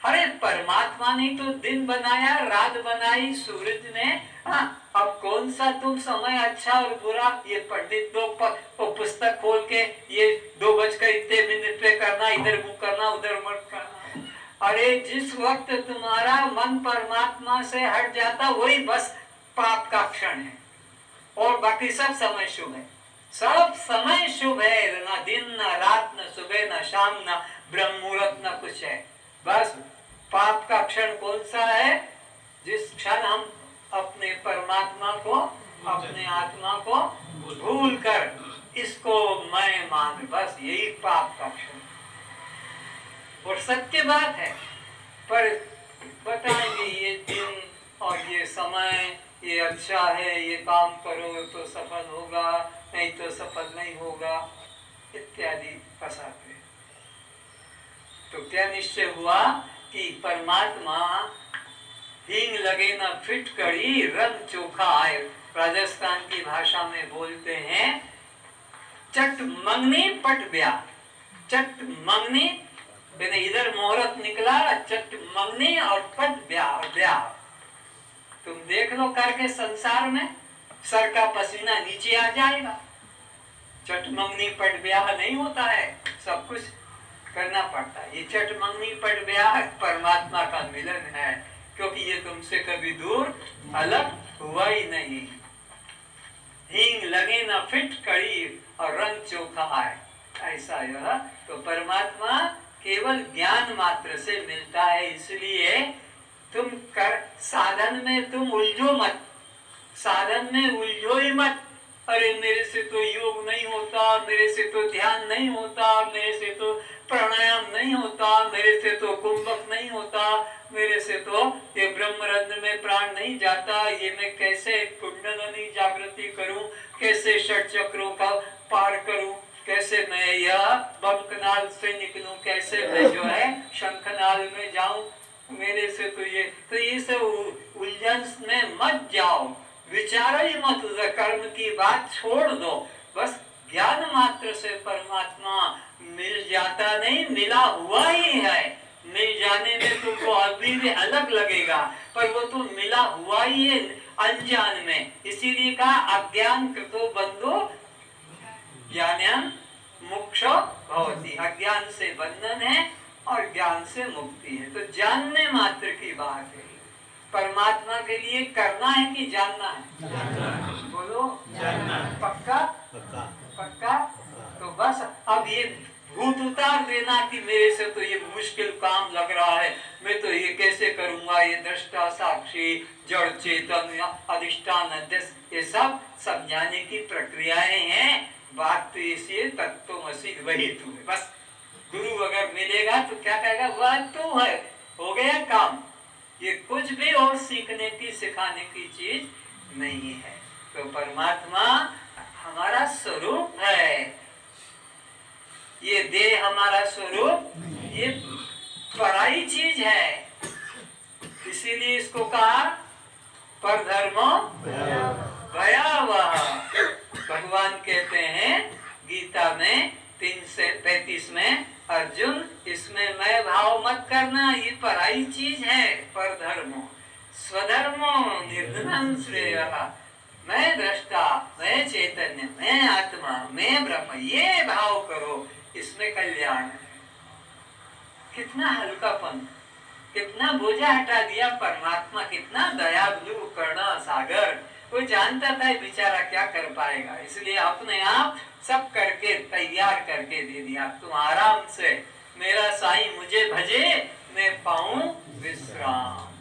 अरे परमात्मा ने तो दिन बनाया, रात बनाई, सूरज ने। अब कौन सा तुम समय अच्छा और बुरा, ये पंडित लोग पुस्तक खोल के ये 2:01 पे करना, इधर मुंह करना, उधर मत करना। अरे जिस वक्त तुम्हारा मन परमात्मा से हट जाता, वही बस पाप का क्षण है, और बाकी सब समय शुभ है। सब समय शुभ है, ना दिन ना रात, ना सुबह ना शाम, ना ब्रह्म मुहूर्त, ना कुछ है। बस पाप का क्षण कौन सा है? जिस क्षण हम अपने परमात्मा को, अपने आत्मा को भूल कर इसको मैं मान, बस यही पाप का क्षण। और सत्य बात है, पर बताएंगे ये दिन और ये समय ये अच्छा है, ये काम करो तो सफल होगा, नहीं तो सफल नहीं होगा, इत्यादि फंसाते। तो क्या निश्चय हुआ कि परमात्मा हींग लगे न फिट कड़ी, रंग चोखा आए। राजस्थान की भाषा में बोलते हैं चट मंगनी पट ब्याह। चट मंगनी, इधर मुहूर्त निकला, चट मंगनी और पट ब्याह। तुम देख लो करके संसार में, सर का पसीना नीचे आ जाएगा। चट मंगनी पट ब्याह नहीं होता है, सब कुछ करना पड़ता है। ये चट मंगनी पट ब्याह परमात्मा का मिलन है, क्योंकि ये तुमसे कभी दूर अलग हुआ ही नहीं। हींग लगे न फिट कड़ी और रंग चोखा आए, ऐसा यह तो परमात्मा केवल ज्ञान मात्र से मिलता है। इसलिए तुम कर साधन में तुम उलझो मत, साधन में उलझो ही मत। अरे मेरे से तो योग नहीं होता, मेरे से तो ध्यान नहीं होता, मेरे से तो प्राणायाम नहीं होता, मेरे से तो कुंभक नहीं होता, मेरे से तो ये ब्रह्मरंध्र में प्राण नहीं जाता, ये मैं कैसे कुंडलिनी जागृति करूं, कैसे षट चक्रों का पार करूं, कैसे मैं यह बंकनाल से निकलूं, कैसे मैं जो है शंखनाल में जाऊं, मेरे से तो ये सब उलझन में मत जाओ, विचारो ही मत, कर्म की बात छोड़ दो। बस ज्ञान मात्र से परमात्मा मिल जाता नहीं, मिला हुआ ही है। मिल जाने में तुमको अभी भी अलग लगेगा, पर वो तो मिला हुआ ही है अनजान में। इसीलिए कहा अज्ञान कृतो बंधो ज्ञानम मोक्षो भवति। अज्ञान से बंधन है और ज्ञान से मुक्ति है। तो जानने मात्र की बात है। परमात्मा के लिए करना है कि जानना है? बोलो जानना। पक्का? पक्का? तो बस अब ये भूत उतार देना कि मेरे से तो ये मुश्किल काम लग रहा है, मैं तो ये कैसे करूंगा, ये दृष्टा साक्षी जड़ चेतन अधिष्ठान अध्यक्ष, ये सब समझाने की प्रक्रियाएं हैं। बात तो इसी है, तत्त्वमसि वही तू है। बस गुरु अगर मिलेगा तो क्या कहेगा, वह तू है, हो गया काम। ये कुछ भी और सीखने की सिखाने की चीज नहीं है। तो परमात्मा हमारा स्वरूप है, ये देह हमारा स्वरूप, ये पराई चीज है। इसीलिए इसको कहा परधर्मो भयावह। भगवान कहते हैं गीता में 3:35 में, अर्जुन इसमें मैं भाव मत करना, ये पराई चीज है। परधर्मो स्वधर्मो निर्धनम श्रेयः। मैं दृष्टा, मैं चैतन्य, मैं आत्मा, मैं ब्रह्म, ये भाव करो, इसमें कल्याण है। कितना हल्कापन, कितना बोझा हटा दिया परमात्मा, कितना दयालु करुणा सागर। वो जानता था बेचारा क्या कर पाएगा, इसलिए अपने आप सब करके तैयार करके दे दिया। तुम आराम से, मेरा साईं मुझे भजे, मैं पाऊं विश्राम।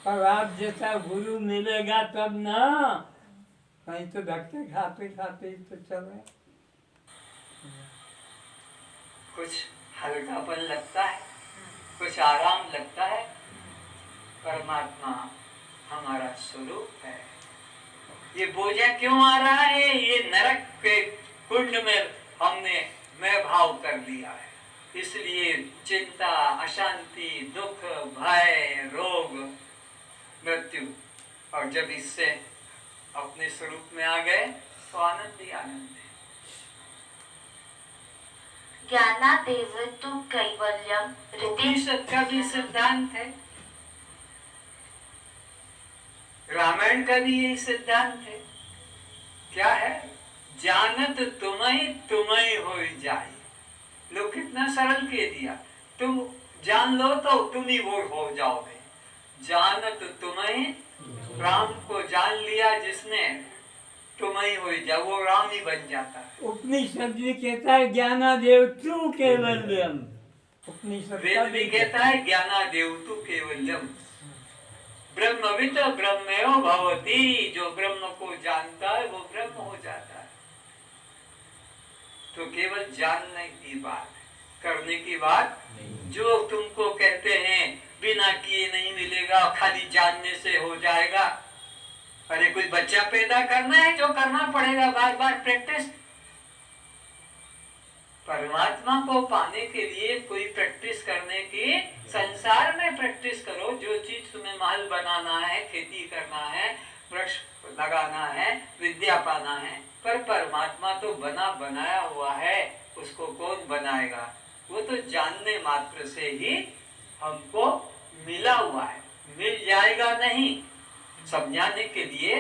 और आप जैसा गुरु मिलेगा तब ना, नहीं तो धक्के खाते खाते ही तो चले। कुछ हल्कापन लगता है, कुछ आराम लगता है। परमात्मा हमारा स्वरूप है। ये बोझा क्यों आ रहा है, ये नरक के कुंड में हमने मैं भाव कर लिया है, इसलिए चिंता, अशांति, दुख, भय, रोग, मृत्यु। और जब इससे अपने स्वरूप में आ गए तो आनंद ही आनंद है। ज्ञानादेव तु कैवल्यम उपनिषद का भी सिद्धांत है, रामायण का भी यही सिद्धांत है। क्या है, जानत तुम्हें हो जाए। लोग कितना सरल कह दिया, तुम जान लो तो तुम ही वो हो जाओगे। जानत तुम्हें, राम को जान लिया जिसने, तुम्हें हो जाए, वो राम ही बन जाता है। उपनिषद भी कहता है ज्ञानादेव तु कैवल्यम। उपनिषद वेद भी कहता है ज्ञानादेव तु कैवल्यम। ब्रह्मविद ब्रह्मयो भवति, जो ब्रह्म को जानता है वो ब्रह्म हो जाता है। तो केवल जानने की बात, करने की बात जो तुमको कहते हैं बिना किए नहीं मिलेगा, खाली जानने से हो जाएगा। अरे कोई बच्चा पैदा करना है, जो करना पड़ेगा बार बार प्रैक्टिस। परमात्मा को पाने के लिए कोई प्रैक्टिस करने की, संसार में प्रैक्टिस करो। जो चीज तुम्हें महल बनाना है, खेती करना है, वृक्ष लगाना है, विद्या पाना है, पर परमात्मा तो बना बनाया हुआ है, उसको कौन बनाएगा? वो तो जानने मात्र से ही हमको मिला हुआ है, मिल जाएगा नहीं। समझाने के लिए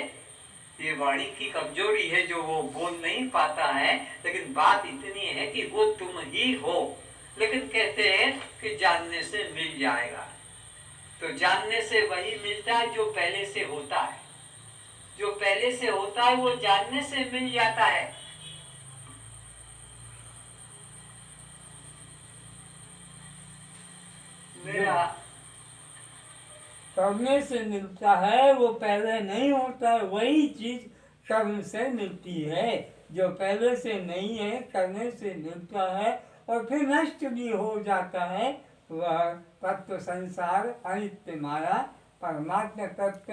ये वाणी की कमजोरी है जो वो बोल नहीं पाता है, लेकिन बात इतनी है कि वो तुम ही हो। लेकिन कहते हैं कि जानने से मिल जाएगा, तो जानने से वही मिलता है जो पहले से होता है। जो पहले से होता है वो जानने से मिल जाता है। मेरा करने से मिलता है, वो पहले नहीं होता है, वही चीज कर्म से मिलती है। जो पहले से नहीं है, करने से मिलता है और फिर नष्ट भी हो जाता है। वह तत्व संसार अनित्य माया, परमात्मा तत्व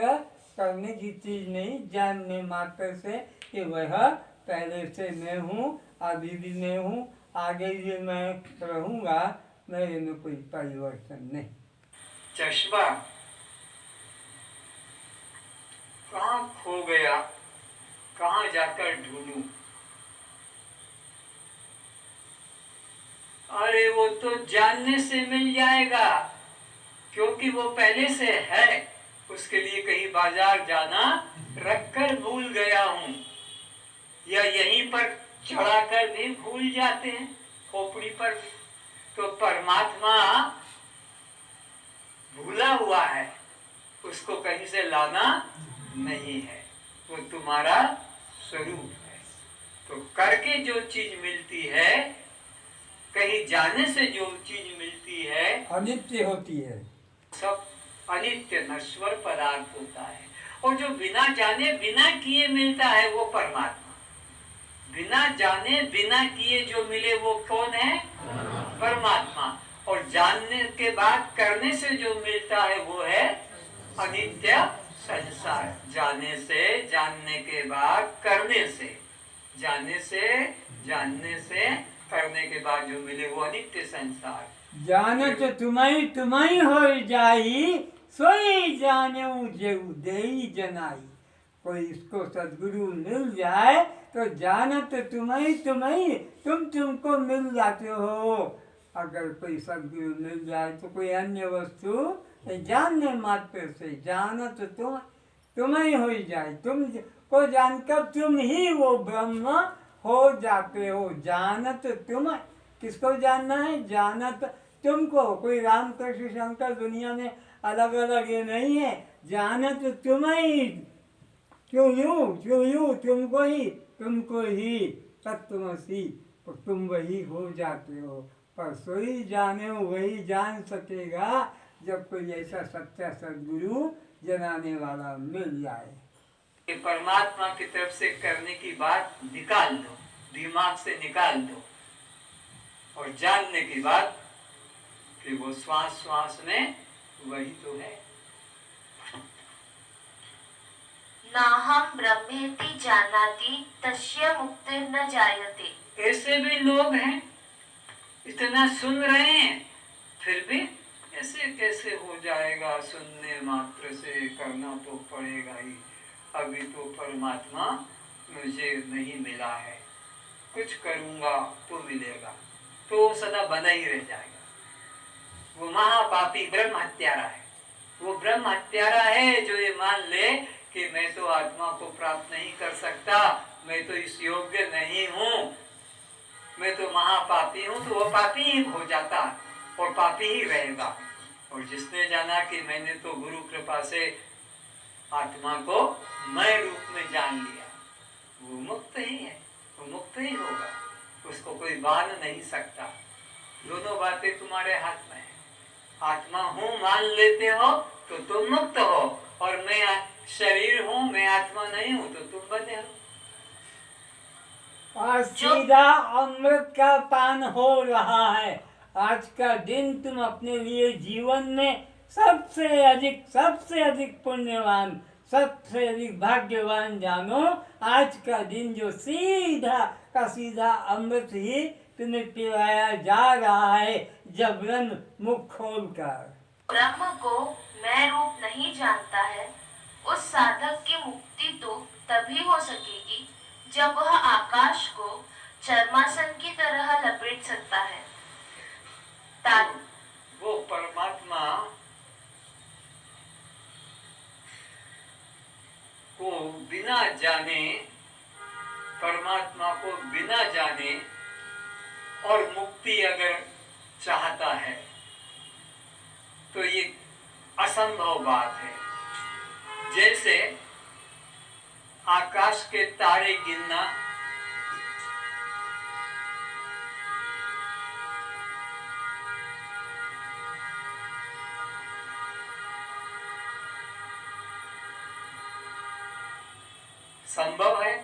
करने की चीज नहीं, जानने मात्र से कि वह पहले से मैं हूँ, अभी भी मैं हूँ, आगे भी मैं रहूँगा, मेरे में कोई परिवर्तन नहीं। चश्मा कहाँ खो गया, कहाँ जाकर ढूंढूं? अरे वो तो जानने से मिल जाएगा, क्योंकि वो पहले से है। उसके लिए कहीं बाजार जाना रखकर भूल गया हूँ, या यहीं पर चढ़ाकर भी भूल जाते हैं, खोपड़ी पर। तो परमात्मा भूला हुआ है, उसको कहीं से लाना नहीं है, वो तुम्हारा स्वरूप है। तो करके जो चीज मिलती है, कहीं जाने से जो चीज मिलती है, अनित्य होती है। सब अनित्य नश्वर पदार्थ होता है। और जो बिना जाने बिना किए मिलता है वो परमात्मा। बिना जाने बिना किए जो मिले वो कौन है? परमात्मा। और जानने के बाद करने से जो मिलता है वो है अनित्य संसार। जाने से, जानने के बाद करने से, जानने से करने के बाद जो मिले वो अनित्य संसार। जानत तुम्हारी हो जाई, सोई जाने जेऊ देई जनाई। कोई इसको सदगुरु मिल जाए तो जानत तुम्हारी, तुम तुमको मिल जाते हो। अगर कोई सदगुरु मिल जाए तो कोई अन्य वस्तु जानने मात्र से जानत तुम्हारी हो जाए। तुम को जानकर तुम ही वो ब्रह्म हो जाते हो। जानत तुम, किसको जानना है? जानत तुमको। कोई रामकृष्ण शंकर दुनिया में अलग अलग ये नहीं है। जानत तुम्हें, क्यों यूं तुमको ही तत्वमसी, तो तुम वही हो जाते हो। पर सोई जाने वही जान सकेगा जब कोई ऐसा सच्चा सदगुरु जनाने वाला मिल जाए। कि परमात्मा की तरफ से करने की बात निकाल दो, दिमाग से निकाल दो, और जानने की बात कि वो श्वास श्वास में वही तो है। नाहं ब्रह्मेति जानाति तस्य मुक्तिर्न जायते। ऐसे भी लोग हैं, इतना सुन रहे हैं फिर भी ऐसे कैसे हो जाएगा? सुनने मात्र से करना तो पड़ेगा ही। अभी तो परमात्मा मुझे नहीं मिला है, कुछ करूंगा तो मिलेगा, तो सदा बना ही रह जाएगा। वो महापापी ब्रह्म हत्यारा है। वो ब्रह्म हत्यारा है जो ये मान ले कि मैं तो आत्मा को प्राप्त नहीं कर सकता, मैं तो इस योग्य नहीं हूँ, मैं तो महापापी हूँ। तो वो पापी ही हो जाता और पापी ही रहेगा। और जिसने जाना कि मैंने तो गुरु कृपा से आत्मा को मैं रूप में जान लिया, वो मुक्त ही है, वो मुक्त ही होगा, उसको कोई बांध नहीं सकता। दोनों बातें तुम्हारे हाथ में है। आत्मा हूँ मान लेते हो तो तुम मुक्त हो, और मैं शरीर हूँ, मैं आत्मा नहीं हूँ तो तुम बंधे हो। आज सीधा अमृत का पान हो रहा है। आज का दिन तुम अपने लिए जीवन में सबसे अधिक पुण्यवान, सबसे अधिक भाग्यवान जानो। आज का दिन जो सीधा का सीधा अमृत ही तुम्हें पिलाया जा रहा है, जबरन मुख खोलकर। ब्रह्म को मैं रूप नहीं जानता है, उस साधक की मुक्ति तो तभी हो सकेगी जब वह आकाश को चर्मासन की तरह लपेट सकता है। वो परमात्मा को बिना जाने, परमात्मा को बिना जाने और मुक्ति अगर चाहता है तो ये असंभव बात है। जैसे आकाश के तारे गिनना संभव है,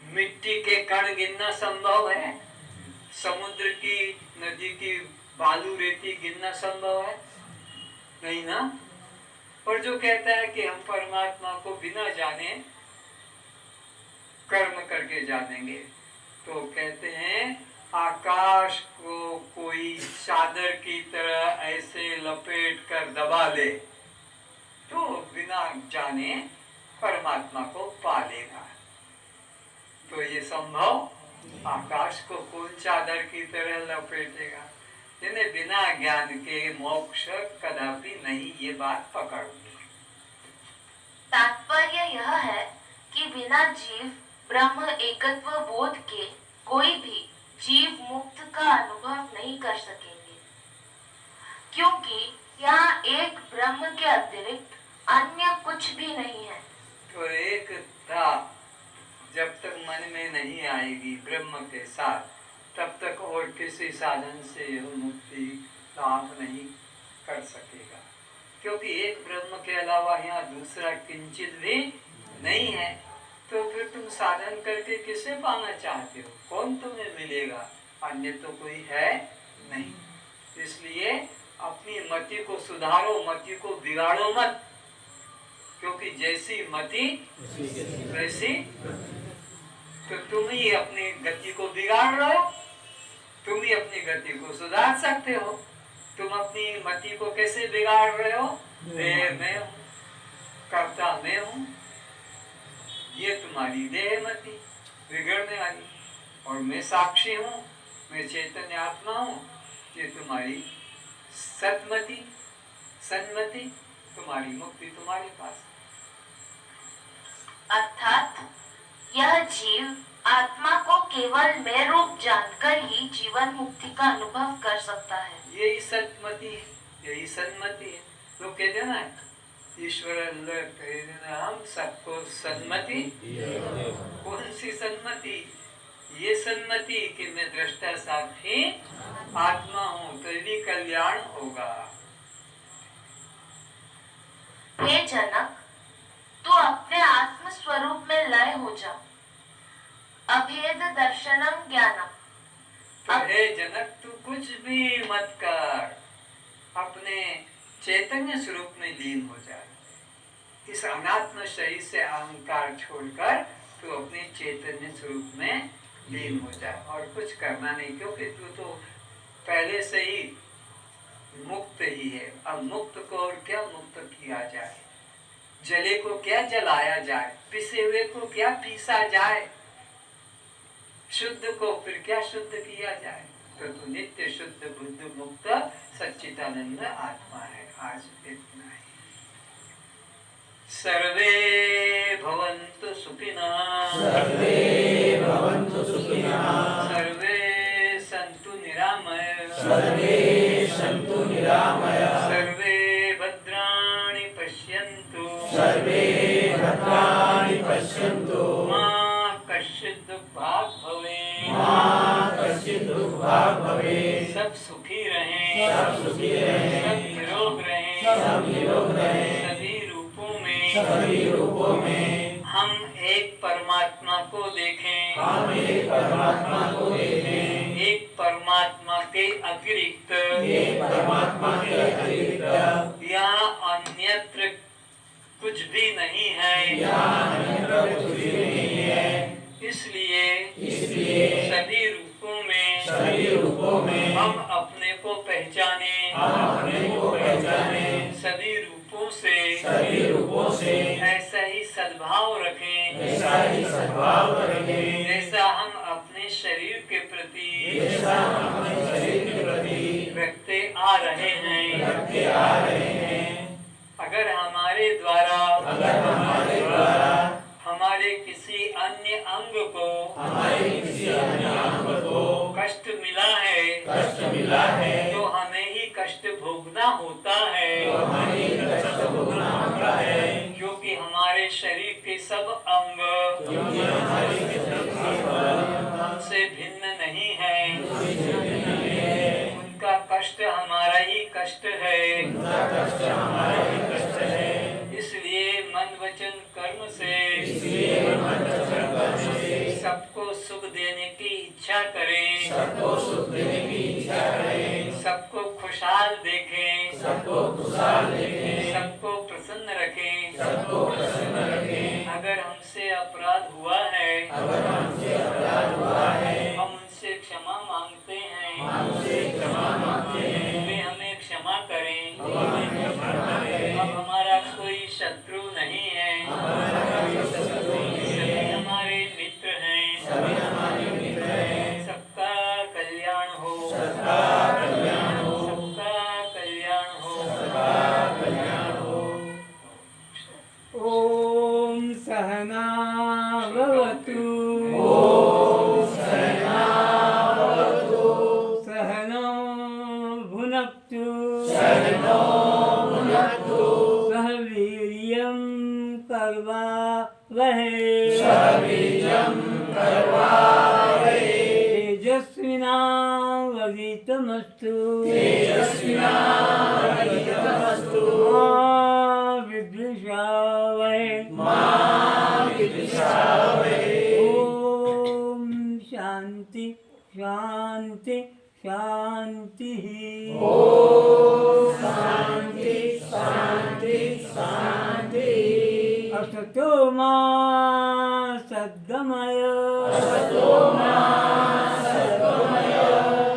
मिट्टी के कण गिनना संभव है, समुद्र की, नदी की बालू रेती गिनना संभव है? नहीं ना। और जो कहता है कि हम परमात्मा को बिना जाने कर्म करके जानेंगे, तो कहते हैं आकाश को कोई चादर की तरह ऐसे लपेट कर दबा ले तो बिना जाने परमात्मा को पा लेगा। तो ये संभव? आकाश को कौन चादर की तरह लपेटेगा? जिन्हें बिना ज्ञान के मोक्ष कदापि नहीं, ये बात पकड़ ली। तात्पर्य यह है कि बिना जीव ब्रह्म एकत्व बोध के कोई भी जीव मुक्त का अनुभव नहीं कर सकेंगे, क्योंकि यहाँ एक ब्रह्म के अतिरिक्त अन्य कुछ भी नहीं है। तो एक था जब तक मन में नहीं आएगी ब्रह्म के साथ, तब तक और किसी साधन से यह मुक्ति लाभ नहीं कर सकेगा, क्योंकि एक ब्रह्म के अलावा यहाँ दूसरा किंचित भी नहीं है। तो फिर तुम साधन करके किसे पाना चाहते हो? कौन तुम्हें मिलेगा? अन्य तो कोई है नहीं। इसलिए अपनी मति को सुधारो, मति को बिगाड़ो मत, क्योंकि जैसी मति वैसी। तो तुम ही अपनी गति को बिगाड़ रहे हो, तुम ही अपनी गति को सुधार सकते हो। तुम अपनी मति को कैसे बिगाड़ रहे हो? देह मैं हूँ, कर्ता मैं हूँ, ये तुम्हारी देह मति बिगड़ने वाली, और मैं साक्षी हूँ, मैं चैतन्य आत्मा हूँ, ये तुम्हारी सतमति सन्मति, तुम्हारी मुक्ति तुम्हारे पास। अर्थात यह जीव आत्मा को केवल मैं रूप जानकर ही जीवन मुक्ति का अनुभव कर सकता है। यही सतमति है, यही सन्मति है। लोग कहते हैं ना, ईश्वर अल्लाह कहते हैं हम सबको सन्मति। कौन सी सन्मति? ये सन्मति कि मैं दृष्टा साक्षी आत्मा हूँ, तो भी कल्याण होगा। हे जनक, तू अपने आत्म स्वरूप में लय हो जा। अभेद दर्शनम ज्ञानम। तो हे जनक, तू कुछ भी मत कर, अपने चैतन्य स्वरूप में लीन हो जा। इस अनात्म शरीर से अहंकार छोड़कर तू अपने चैतन्य स्वरूप में लीन हो जा, और कुछ करना नहीं, क्योंकि तू तो पहले से ही मुक्त ही है। अब मुक्त को और क्या मुक्त किया जाए? जले को क्या जलाया जाए? पिसे हुए को क्या पीसा जाए? शुद्ध को फिर क्या शुद्ध किया जाए? तो तू नित्य शुद्ध बुद्ध मुक्त सच्चिदानंद आत्मा है। आज इतना ही। सर्वे भवन्तु सुखिनः, सर्वे भवन्तु सुखिनः, सर्वे सन्तु निरामयाः, सर्वे सन्तु निरामयाः, सर्वे भद्राणि पश्यन्तु, सर्वे भद्राणि पश्यन्तु, मा कश्चित् दुःखभाग् भवेत्, मा कश्चित् दुःखभाग् भवेत्। सब सुखी रहें, सब सुखी रहें, सब निरोग रहें, सब निरोग रहें, सभी रूपों में सभी रूपों में हम एक परमात्मा को देखें, हम एक परमात्मा को देखें, एक परमात्मा के अतिरिक्त एक परमात्मा के अतिरिक्त यहाँ अन्यत्र कुछ भी नहीं है। यहाँ अन्यत्र कुछ भी नहीं है। इसलिए सभी रूपों में हम अपने को पहचाने, हम अपने को पहचाने, सभी रूपों से ऐसा ही सद्भाव रखें, ऐसा ही सद्भाव रखें, जैसा हम अपने शरीर के प्रति जैसा हम अपने शरीर के प्रति रखते आ रहे हैं। रखते आ रहे हैं। अगर हमारे द्वारा हमारे किसी अन्य अंग को हमारे किसी अन्य अंग को कष्ट मिला है तो हमें ही कष्ट भोगना होता है, कष्ट भोगना होता है, क्योंकि हमारे शरीर के सब अंग क्योंकि हमारे हमसे भिन्न नहीं है। उनका कष्ट हमारा ही कष्ट है। कष्ट हमारा ही कष्ट है। इसलिए मन वचन कर्म से सबको सुख देने की इच्छा करें, सबको सुख देने की इच्छा करें, सबको खुशहाल देखें, सबको खुशहाल देखें, सबको प्रसन्न रखें। सबको प्रसन्न रखें। अगर हमसे अपराध हुआ है, अगर हमसे अपराध हुआ है, हम उनसे क्षमा मांगते हैं, हम उनसे क्षमा मांगते हैं, वे हमें क्षमा करें। वो हमें क्षमा करें। अब हमारा कोई शत्रु नहीं है, सभी हमारे मित्र हैं। सभी हमारे मित्र हैं। सबका कल्याण हो, सबका कल्याण हो, सबका कल्याण हो। सबका कल्याण हो। ओम सहना भवतु, ओम सहना भवतु, सहनो भुनक्तु, सहनो भुनक्तु, सह वीर्यं करवावहै, सह वीर्यं करवावहै, तेजस्विनावधीतमस्तु, तेजस्विनावधीतमस्तु, मा विद्विषावहै, मा विद्विषावहै, ओम शांति शांति शांति। असतो मा सद्गमय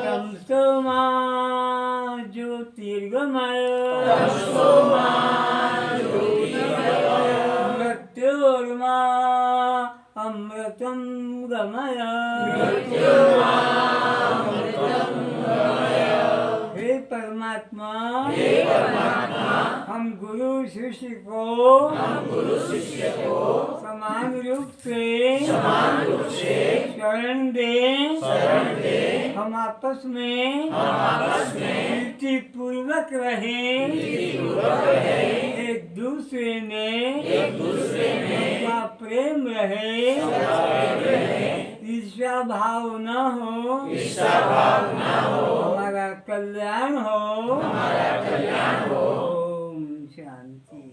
तमसो मा ज्योतिर्गमय मृत्योर्मा अमृतं गमय। हे परमात्मा हम गुरु शिष्य को समान रूप से शरण दें। हम आपस में प्रीति पूर्वक रहें। एक दूसरे में का प्रेम रहे। ईर्ष्या भाव न हो। हमारा कल्याण हो। ओम शांति।